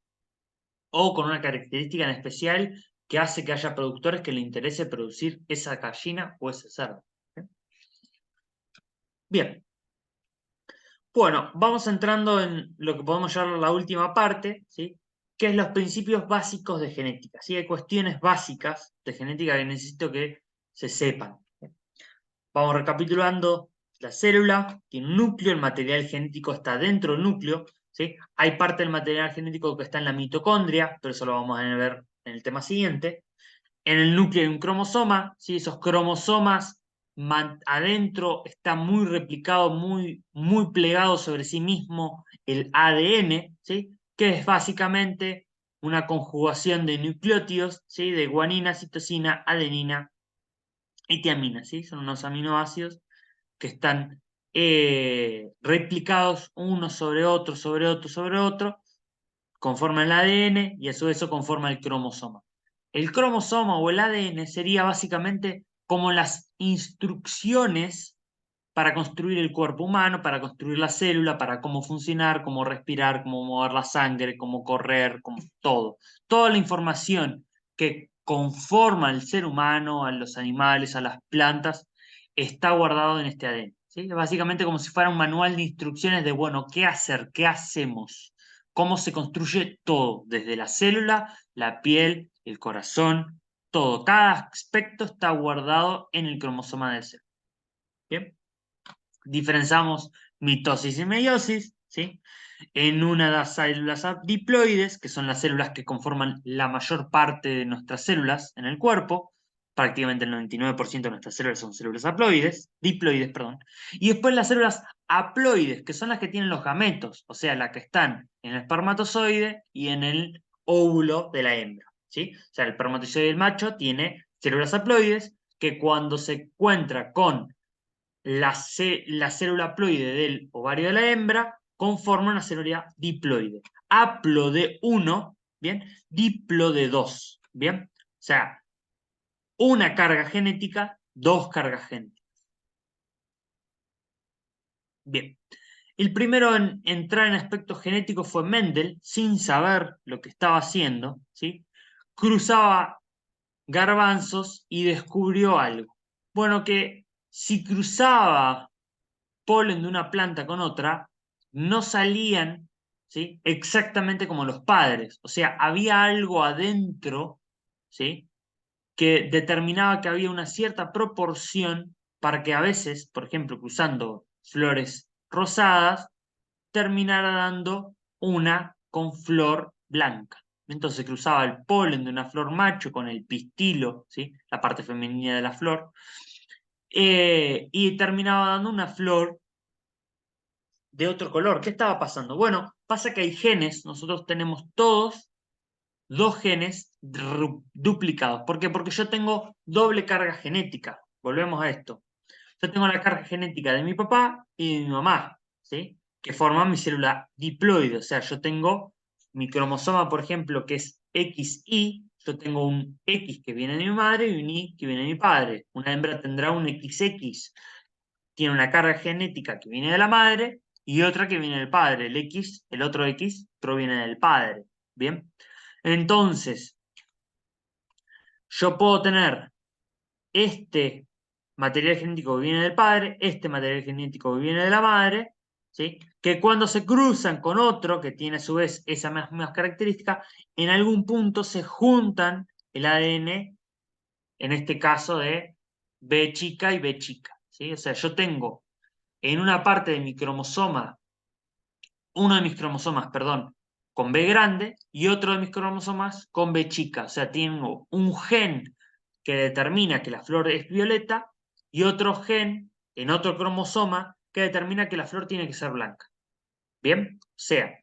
o con una característica en especial que hace que haya productores que le interese producir esa gallina o ese cerdo. Bien, bueno, vamos entrando en lo que podemos llamar la última parte, ¿sí? Que es los principios básicos de genética. ¿Sí? Hay cuestiones básicas de genética que necesito que se sepan. Vamos recapitulando. La célula tiene un núcleo, el material genético está dentro del núcleo, ¿sí? Hay parte del material genético que está en la mitocondria, pero eso lo vamos a ver en el tema siguiente. En el núcleo hay un cromosoma, ¿sí? Esos cromosomas adentro está muy replicado, muy plegado sobre sí mismo el ADN, ¿sí? Que es básicamente una conjugación de nucleótidos, ¿sí? De guanina, citosina, adenina y tiamina, ¿sí? Son unos aminoácidos que están replicados uno sobre otro, sobre otro, sobre otro, conforman el ADN y a su vez eso conforma el cromosoma. El cromosoma o el ADN sería básicamente como las instrucciones para construir el cuerpo humano, para construir la célula, para cómo funcionar, cómo respirar, cómo mover la sangre, cómo correr, como todo. Toda la información que conforma al ser humano, a los animales, a las plantas, está guardado en este ADN. ¿Sí? Básicamente como si fuera un manual de instrucciones de, bueno, qué hacer, qué hacemos, cómo se construye todo, desde la célula, la piel, el corazón, todo. Cada aspecto está guardado en el cromosoma del ser. ¿Bien? Diferenciamos mitosis y meiosis, ¿sí? En una de las células diploides, que son las células que conforman la mayor parte de nuestras células en el cuerpo, prácticamente el 99% de nuestras células son células diploides, perdón. Y después las células haploides, que son las que tienen los gametos, o sea, las que están en el espermatozoide y en el óvulo de la hembra, ¿sí? O sea, el espermatozoide del macho tiene células haploides que cuando se encuentra con la célula haploide del ovario de la hembra conforma una célula diploide. Haplo de 1, ¿bien? Diplo de 2, ¿bien? O sea, una carga genética, 2 cargas genéticas. Bien. El primero en entrar en aspectos genéticos fue Mendel, sin saber lo que estaba haciendo, ¿sí? Cruzaba garbanzos y descubrió algo. Bueno, que si cruzaba polen de una planta con otra, no salían, ¿sí? Exactamente como los padres. O sea, había algo adentro, ¿sí? Que determinaba que había una cierta proporción para que a veces, por ejemplo, cruzando flores rosadas, terminara dando una con flor blanca. Entonces cruzaba el polen de una flor macho con el pistilo, ¿sí? La parte femenina de la flor, y terminaba dando una flor de otro color. ¿Qué estaba pasando? Bueno, pasa que hay genes, nosotros tenemos todos 2 genes duplicados. ¿Por qué? Porque yo tengo doble carga genética. Volvemos a esto. Yo tengo la carga genética de mi papá y de mi mamá, ¿sí? Que forman mi célula diploide. O sea, yo tengo mi cromosoma, por ejemplo, que es XY, yo tengo un X que viene de mi madre y un Y que viene de mi padre. Una hembra tendrá un XX, tiene una carga genética que viene de la madre y otra que viene del padre. El X, el otro X, proviene del padre. ¿Bien? Entonces, yo puedo tener este material genético que viene del padre, este material genético que viene de la madre, ¿sí? Que cuando se cruzan con otro que tiene a su vez esa misma característica, en algún punto se juntan el ADN, en este caso de B chica y B chica, ¿sí? O sea, yo tengo en una parte de mi cromosoma, uno de mis cromosomas, perdón, con B grande y otro de mis cromosomas con B chica. O sea, tengo un gen que determina que la flor es violeta y otro gen en otro cromosoma que determina que la flor tiene que ser blanca. ¿Bien? O sea,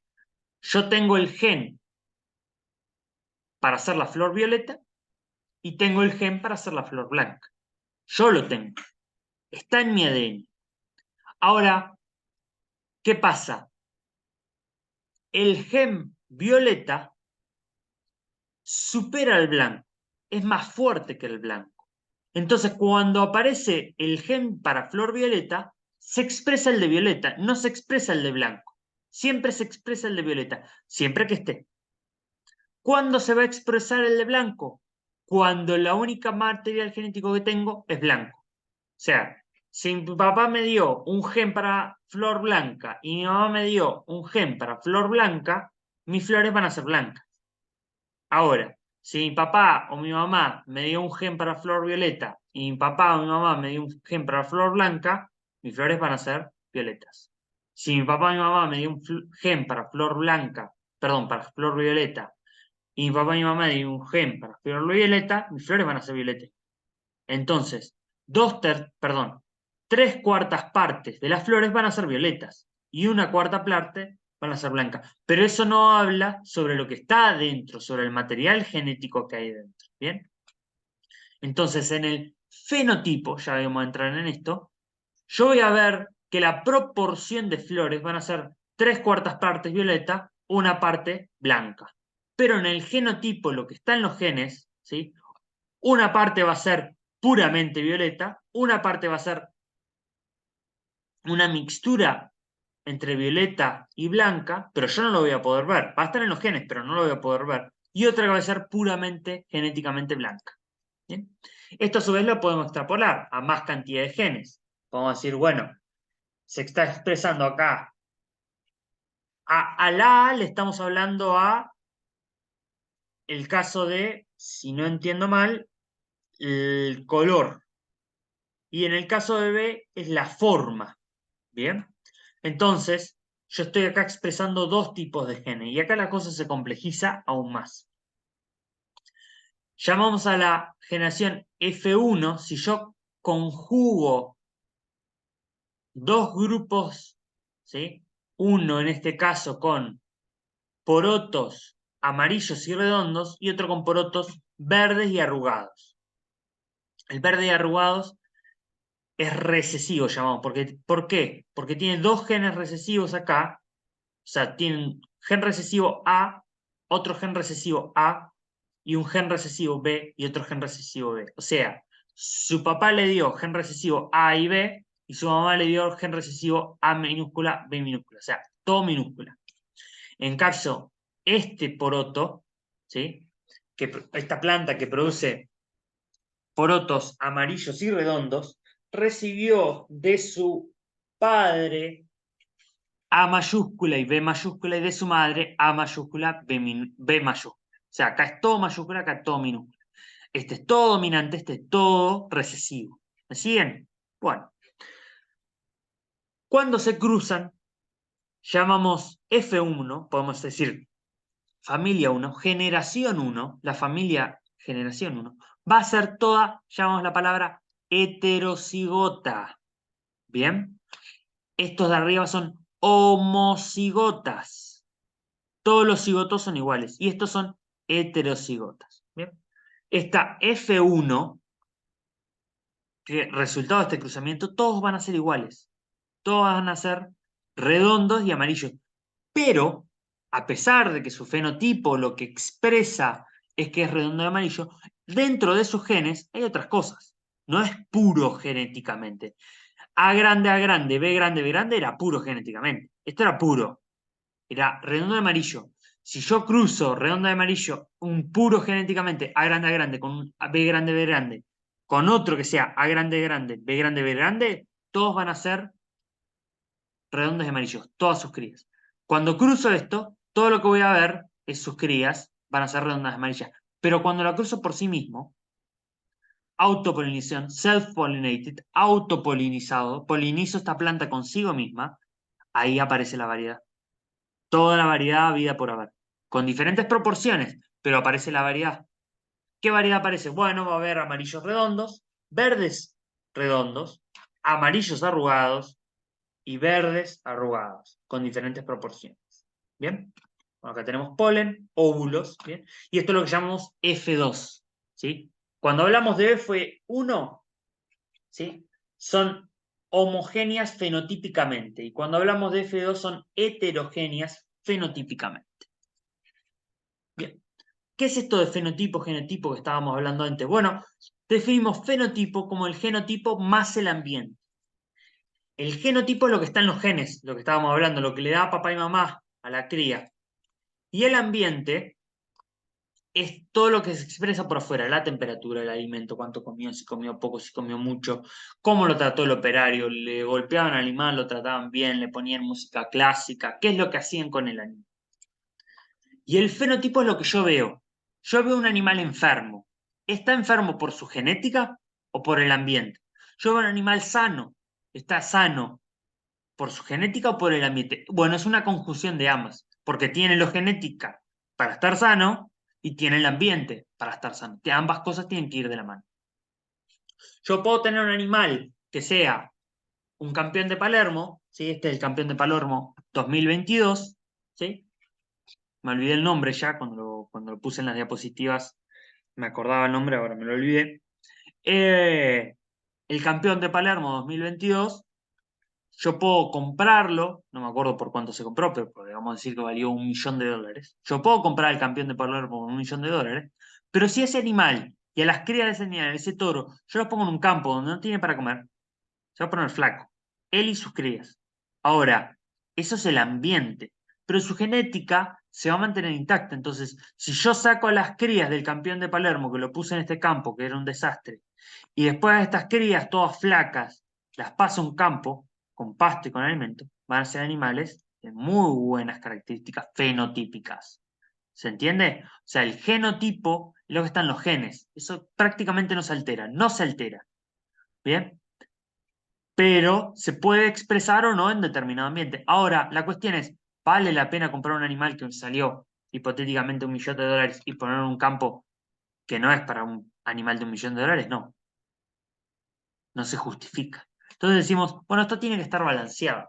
yo tengo el gen para hacer la flor violeta y tengo el gen para hacer la flor blanca. Yo lo tengo. Está en mi ADN. Ahora, ¿qué pasa? El gen violeta supera al blanco, es más fuerte que el blanco. Entonces, cuando aparece el gen para flor violeta, se expresa el de violeta, no se expresa el de blanco. Siempre se expresa el de violeta, siempre que esté. ¿Cuándo se va a expresar el de blanco? Cuando la única material genético que tengo es blanco. O sea, si mi papá me dio un gen para flor blanca y mi mamá me dio un gen para flor blanca, mis flores van a ser blancas. Ahora, si mi papá o mi mamá me dio un gen para flor violeta y mi papá o mi mamá me dio un gen para flor blanca, mis flores van a ser violetas. Si mi papá o mi mamá me dio un gen para flor blanca, perdón, para flor violeta, y mi papá y mi mamá me dio un gen para flor violeta, mis flores van a ser violetas. Entonces, tres cuartas partes de las flores van a ser violetas y una cuarta parte van a ser blancas. Pero eso no habla sobre lo que está adentro, sobre el material genético que hay dentro. ¿Bien? Entonces, en el fenotipo, ya vamos a entrar en esto, yo voy a ver que la proporción de flores van a ser tres cuartas partes violeta, una parte blanca. Pero en el genotipo, lo que está en los genes, ¿sí? Una parte va a ser puramente violeta, una parte va a ser una mixtura entre violeta y blanca, pero yo no lo voy a poder ver. Va a estar en los genes, pero no lo voy a poder ver. Y otra que va a ser puramente genéticamente blanca. ¿Bien? Esto a su vez lo podemos extrapolar a más cantidad de genes. Podemos decir, bueno, se está expresando acá. A la A le estamos hablando a el caso de, si no entiendo mal, el color. Y en el caso de B es la forma. ¿Bien? Entonces, yo estoy acá expresando dos tipos de genes y acá la cosa se complejiza aún más. Llamamos a la generación F1 si yo conjugo dos grupos, ¿sí? Uno en este caso con porotos amarillos y redondos y otro con porotos verdes y arrugados. El verde y arrugados es recesivo, llamamos. ¿Por qué? Porque tiene dos genes recesivos acá. O sea, tienen gen recesivo A, otro gen recesivo A, y un gen recesivo B y otro gen recesivo B. O sea, su papá le dio gen recesivo A y B, y su mamá le dio gen recesivo A minúscula, B minúscula. O sea, todo minúscula. En caso, este poroto, ¿sí? Esta planta que produce porotos amarillos y redondos, recibió de su padre A mayúscula y B mayúscula y de su madre A mayúscula, B mayúscula. O sea, acá es todo mayúscula, acá todo minúscula. Este es todo dominante, este es todo recesivo. ¿Me siguen? Bueno, cuando se cruzan, llamamos F1, podemos decir familia 1, generación 1, la familia generación 1, va a ser toda, llamamos la palabra heterocigota. ¿Bien? Estos de arriba son homocigotas. Todos los cigotos son iguales y estos son heterocigotas. ¿Bien? Esta F1, que resultado de este cruzamiento, todos van a ser iguales. Todos van a ser redondos y amarillos. Pero, a pesar de que su fenotipo lo que expresa es que es redondo y amarillo. Dentro de sus genes hay otras cosas. No es puro genéticamente. A grande, B grande era puro genéticamente. Esto era puro. Era redondo y amarillo. Si yo cruzo redondo y amarillo, un puro genéticamente A grande, con un B grande, con otro que sea A grande, B grande, todos van a ser redondos y amarillos, todas sus crías. Cuando cruzo esto, todo lo que voy a ver es sus crías, van a ser redondas y amarillas. Pero cuando la cruzo por sí mismo, autopolinización, self-pollinated, autopolinizado, polinizo esta planta consigo misma, ahí aparece la variedad. Toda la variedad vida por haber. Con diferentes proporciones, pero aparece la variedad. ¿Qué variedad aparece? Bueno, va a haber amarillos redondos, verdes redondos, amarillos arrugados y verdes arrugados, con diferentes proporciones. ¿Bien? Bueno, acá tenemos polen, óvulos, ¿bien? Y esto es lo que llamamos F2, ¿sí? Cuando hablamos de F1, ¿sí? Son homogéneas fenotípicamente, y cuando hablamos de F2 son heterogéneas fenotípicamente. Bien. ¿Qué es esto de fenotipo, genotipo que estábamos hablando antes? Bueno, definimos fenotipo como el genotipo más el ambiente. El genotipo es lo que está en los genes, lo que estábamos hablando, lo que le da a papá y mamá a la cría. Y el ambiente es todo lo que se expresa por afuera, la temperatura, el alimento, cuánto comió, si comió poco, si comió mucho, cómo lo trató el operario, le golpeaban al animal, lo trataban bien, le ponían música clásica, qué es lo que hacían con el animal. Y el fenotipo es lo que yo veo. Yo veo un animal enfermo. ¿Está enfermo por su genética o por el ambiente? Yo veo un animal sano. ¿Está sano por su genética o por el ambiente? Bueno, es una conjunción de ambas, porque tiene la genética para estar sano y tiene el ambiente para estar sano. Que ambas cosas tienen que ir de la mano. Yo puedo tener un animal que sea un campeón de Palermo, ¿sí? Este es el campeón de Palermo 2022, ¿sí? Me olvidé el nombre ya, cuando lo puse en las diapositivas me acordaba el nombre, ahora me lo olvidé. El campeón de Palermo 2022, yo puedo comprarlo, no me acuerdo por cuánto se compró, pero podríamos decir que valió $1.000.000. Yo puedo comprar el campeón de Palermo por $1.000.000, pero si ese animal y a las crías de ese animal, ese toro, yo los pongo en un campo donde no tiene para comer, se va a poner flaco. Él y sus crías. Ahora, eso es el ambiente, pero su genética se va a mantener intacta. Entonces, si yo saco a las crías del campeón de Palermo, que lo puse en este campo, que era un desastre, y después a estas crías todas flacas, las paso a un campo con pasto y con alimento, van a ser animales de muy buenas características fenotípicas. ¿Se entiende? O sea, el genotipo es lo que están los genes. Eso prácticamente no se altera, no se altera. ¿Bien? Pero se puede expresar o no en determinado ambiente. Ahora, la cuestión es, ¿vale la pena comprar un animal que salió hipotéticamente $1.000.000 y poner en un campo que no es para un animal de $1.000.000? No, no se justifica. Entonces decimos, bueno, esto tiene que estar balanceado.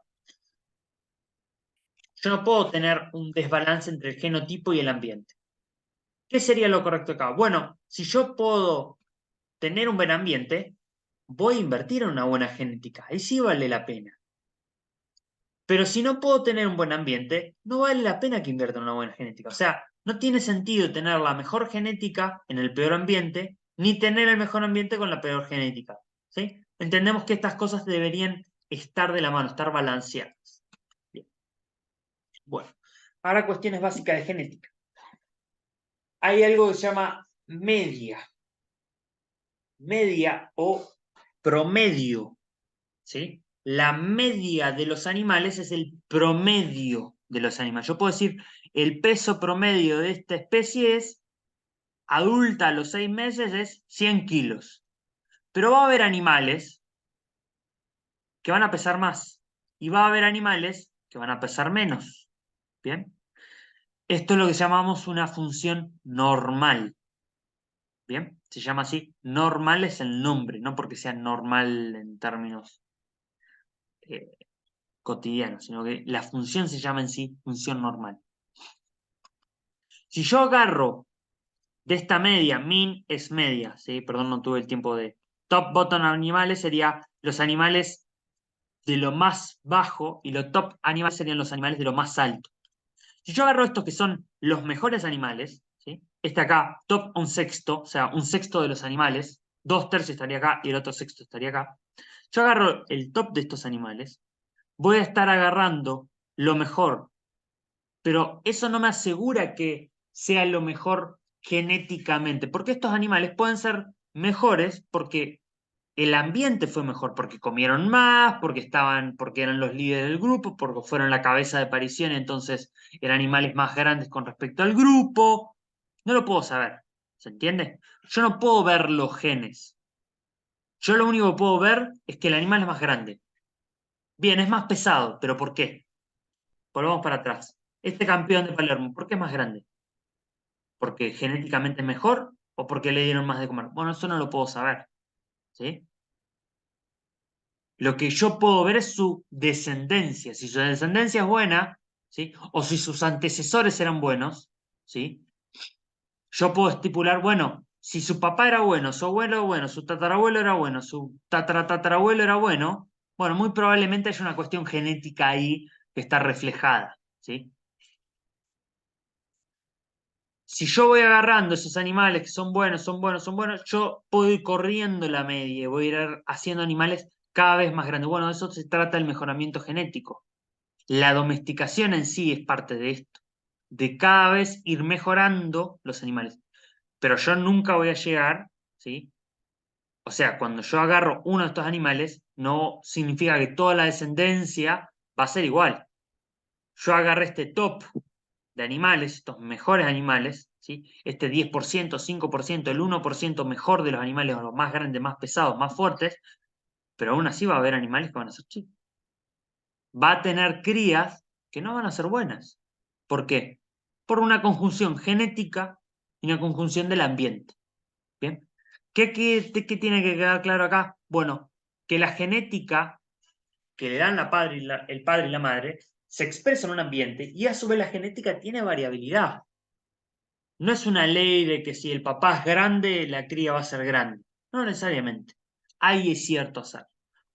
Yo no puedo tener un desbalance entre el genotipo y el ambiente. ¿Qué sería lo correcto acá? Bueno, si yo puedo tener un buen ambiente, voy a invertir en una buena genética. Ahí sí vale la pena. Pero si no puedo tener un buen ambiente, no vale la pena que invierta en una buena genética. O sea, no tiene sentido tener la mejor genética en el peor ambiente, ni tener el mejor ambiente con la peor genética. ¿Sí? Entendemos que estas cosas deberían estar de la mano, estar balanceadas. Bien. Bueno, ahora cuestiones básicas de genética. Hay algo que se llama media. Media o promedio. ¿Sí? La media de los animales es el promedio de los animales. Yo puedo decir, el peso promedio de esta especie es, adulta a los 6 meses, es 100 kilos. Pero va a haber animales que van a pesar más y va a haber animales que van a pesar menos. ¿Bien? Esto es lo que llamamos una función normal. ¿Bien? Se llama así. Normal es el nombre, no porque sea normal en términos cotidianos, sino que la función se llama en sí función normal. Si yo agarro de esta media, min es media, ¿sí? Perdón, no tuve el tiempo de... Top bottom animales sería los animales de lo más bajo y los top animales serían los animales de lo más alto. Si yo agarro estos que son los mejores animales, ¿sí? Este acá, top un sexto, o sea, un sexto de los animales, 2/3 estaría acá y el otro sexto estaría acá. Yo agarro el top de estos animales, voy a estar agarrando lo mejor, pero eso no me asegura que sea lo mejor genéticamente, porque estos animales pueden ser mejores porque el ambiente fue mejor, porque comieron más, porque eran los líderes del grupo, porque fueron la cabeza de aparición, entonces eran animales más grandes con respecto al grupo. No lo puedo saber, ¿se entiende? Yo no puedo ver los genes. Yo lo único que puedo ver es que el animal es más grande. Bien, es más pesado, pero ¿por qué? Volvamos para atrás. Este campeón de Palermo, ¿por qué es más grande? ¿Porque genéticamente es mejor o porque le dieron más de comer? Bueno, eso no lo puedo saber, ¿sí? Lo que yo puedo ver es su descendencia. Si su descendencia es buena, ¿sí? O si sus antecesores eran buenos, ¿sí? Yo puedo estipular, bueno, si su papá era bueno, su abuelo era bueno, su tatarabuelo era bueno, su tatarabuelo era bueno, bueno, muy probablemente haya una cuestión genética ahí que está reflejada, ¿sí? Si yo voy agarrando esos animales que son buenos, son buenos, son buenos, yo puedo ir corriendo la media, voy a ir haciendo animales cada vez más grandes. Bueno, de eso se trata el mejoramiento genético. La domesticación en sí es parte de esto, de cada vez ir mejorando los animales. Pero yo nunca voy a llegar, ¿sí? O sea, cuando yo agarro uno de estos animales, no significa que toda la descendencia va a ser igual. Yo agarré este top de animales, estos mejores animales, ¿sí? Este 10%, 5%, el 1% mejor de los animales, o los más grandes, más pesados, más fuertes, pero aún así va a haber animales que van a ser chicos. Va a tener crías que no van a ser buenas. ¿Por qué? Por una conjunción genética y una conjunción del ambiente. ¿Bien? ¿Qué tiene que quedar claro acá? Bueno, que la genética que le dan el padre y la madre se expresa en un ambiente y a su vez la genética tiene variabilidad. No es una ley de que si el papá es grande, la cría va a ser grande. No necesariamente. Hay cierto azar.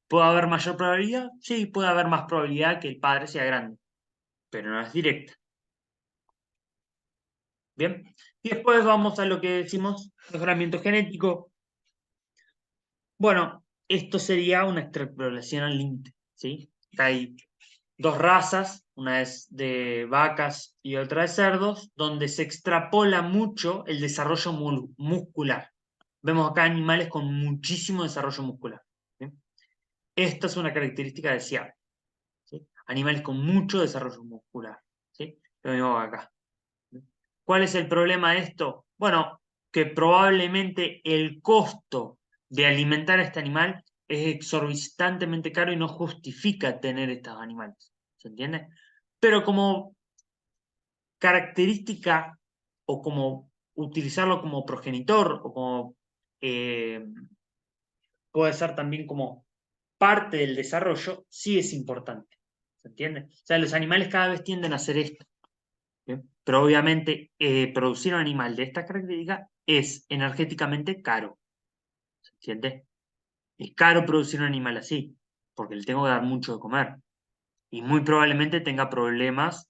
¿Puede haber mayor probabilidad? Sí, puede haber más probabilidad que el padre sea grande, pero no es directa. Bien. Y después vamos a lo que decimos mejoramiento genético. Bueno, esto sería una extrapolación al límite, ¿sí? Hay dos razas, una es de vacas y otra de cerdos, donde se extrapola mucho el desarrollo muscular. Vemos acá animales con muchísimo desarrollo muscular. ¿Sí? Esta es una característica deseable. ¿Sí? Animales con mucho desarrollo muscular. ¿Sí? Lo mismo acá. ¿Cuál es el problema de esto? Bueno, que probablemente el costo de alimentar a este animal es exorbitantemente caro y no justifica tener estos animales. ¿Se entiende? Pero como característica o como utilizarlo como progenitor o como eh, puede ser también como parte del desarrollo, sí es importante. ¿Se entiende? O sea, los animales cada vez tienden a hacer esto. ¿Bien? Pero obviamente producir un animal de esta característica es energéticamente caro. ¿Se entiende? Es caro producir un animal así, porque le tengo que dar mucho de comer. Y muy probablemente tenga problemas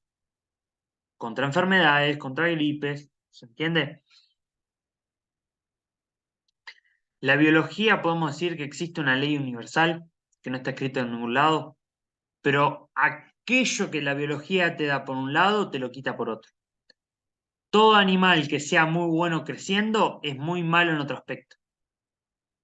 contra enfermedades, contra gripes. ¿Se entiende? La biología podemos decir que existe una ley universal que no está escrita en ningún lado, pero aquello que la biología te da por un lado te lo quita por otro. Todo animal que sea muy bueno creciendo es muy malo en otro aspecto.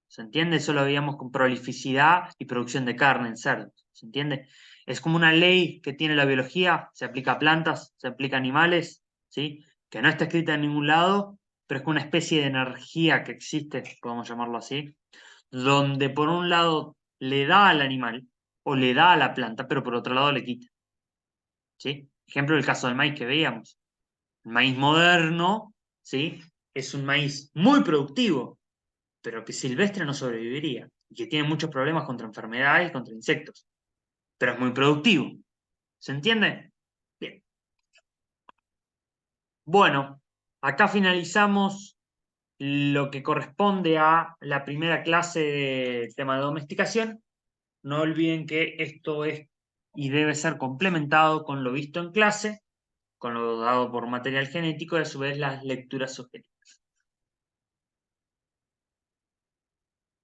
¿Se entiende? Eso lo veíamos con prolificidad y producción de carne en cerdos. ¿Se entiende? Es como una ley que tiene la biología, se aplica a plantas, se aplica a animales, ¿sí? Que no está escrita en ningún lado, pero es como una especie de energía que existe, podemos llamarlo así, donde por un lado le da al animal o le da a la planta, pero por otro lado le quita. ¿Sí? Ejemplo, el caso del maíz que veíamos. El maíz moderno, ¿sí? Es un maíz muy productivo, pero que silvestre no sobreviviría y que tiene muchos problemas contra enfermedades y contra insectos, pero es muy productivo. ¿Se entiende? Bien. Bueno, acá finalizamos lo que corresponde a la primera clase de tema de domesticación. No olviden que esto es y debe ser complementado con lo visto en clase, con lo dado por material genético y a su vez las lecturas subjetivas.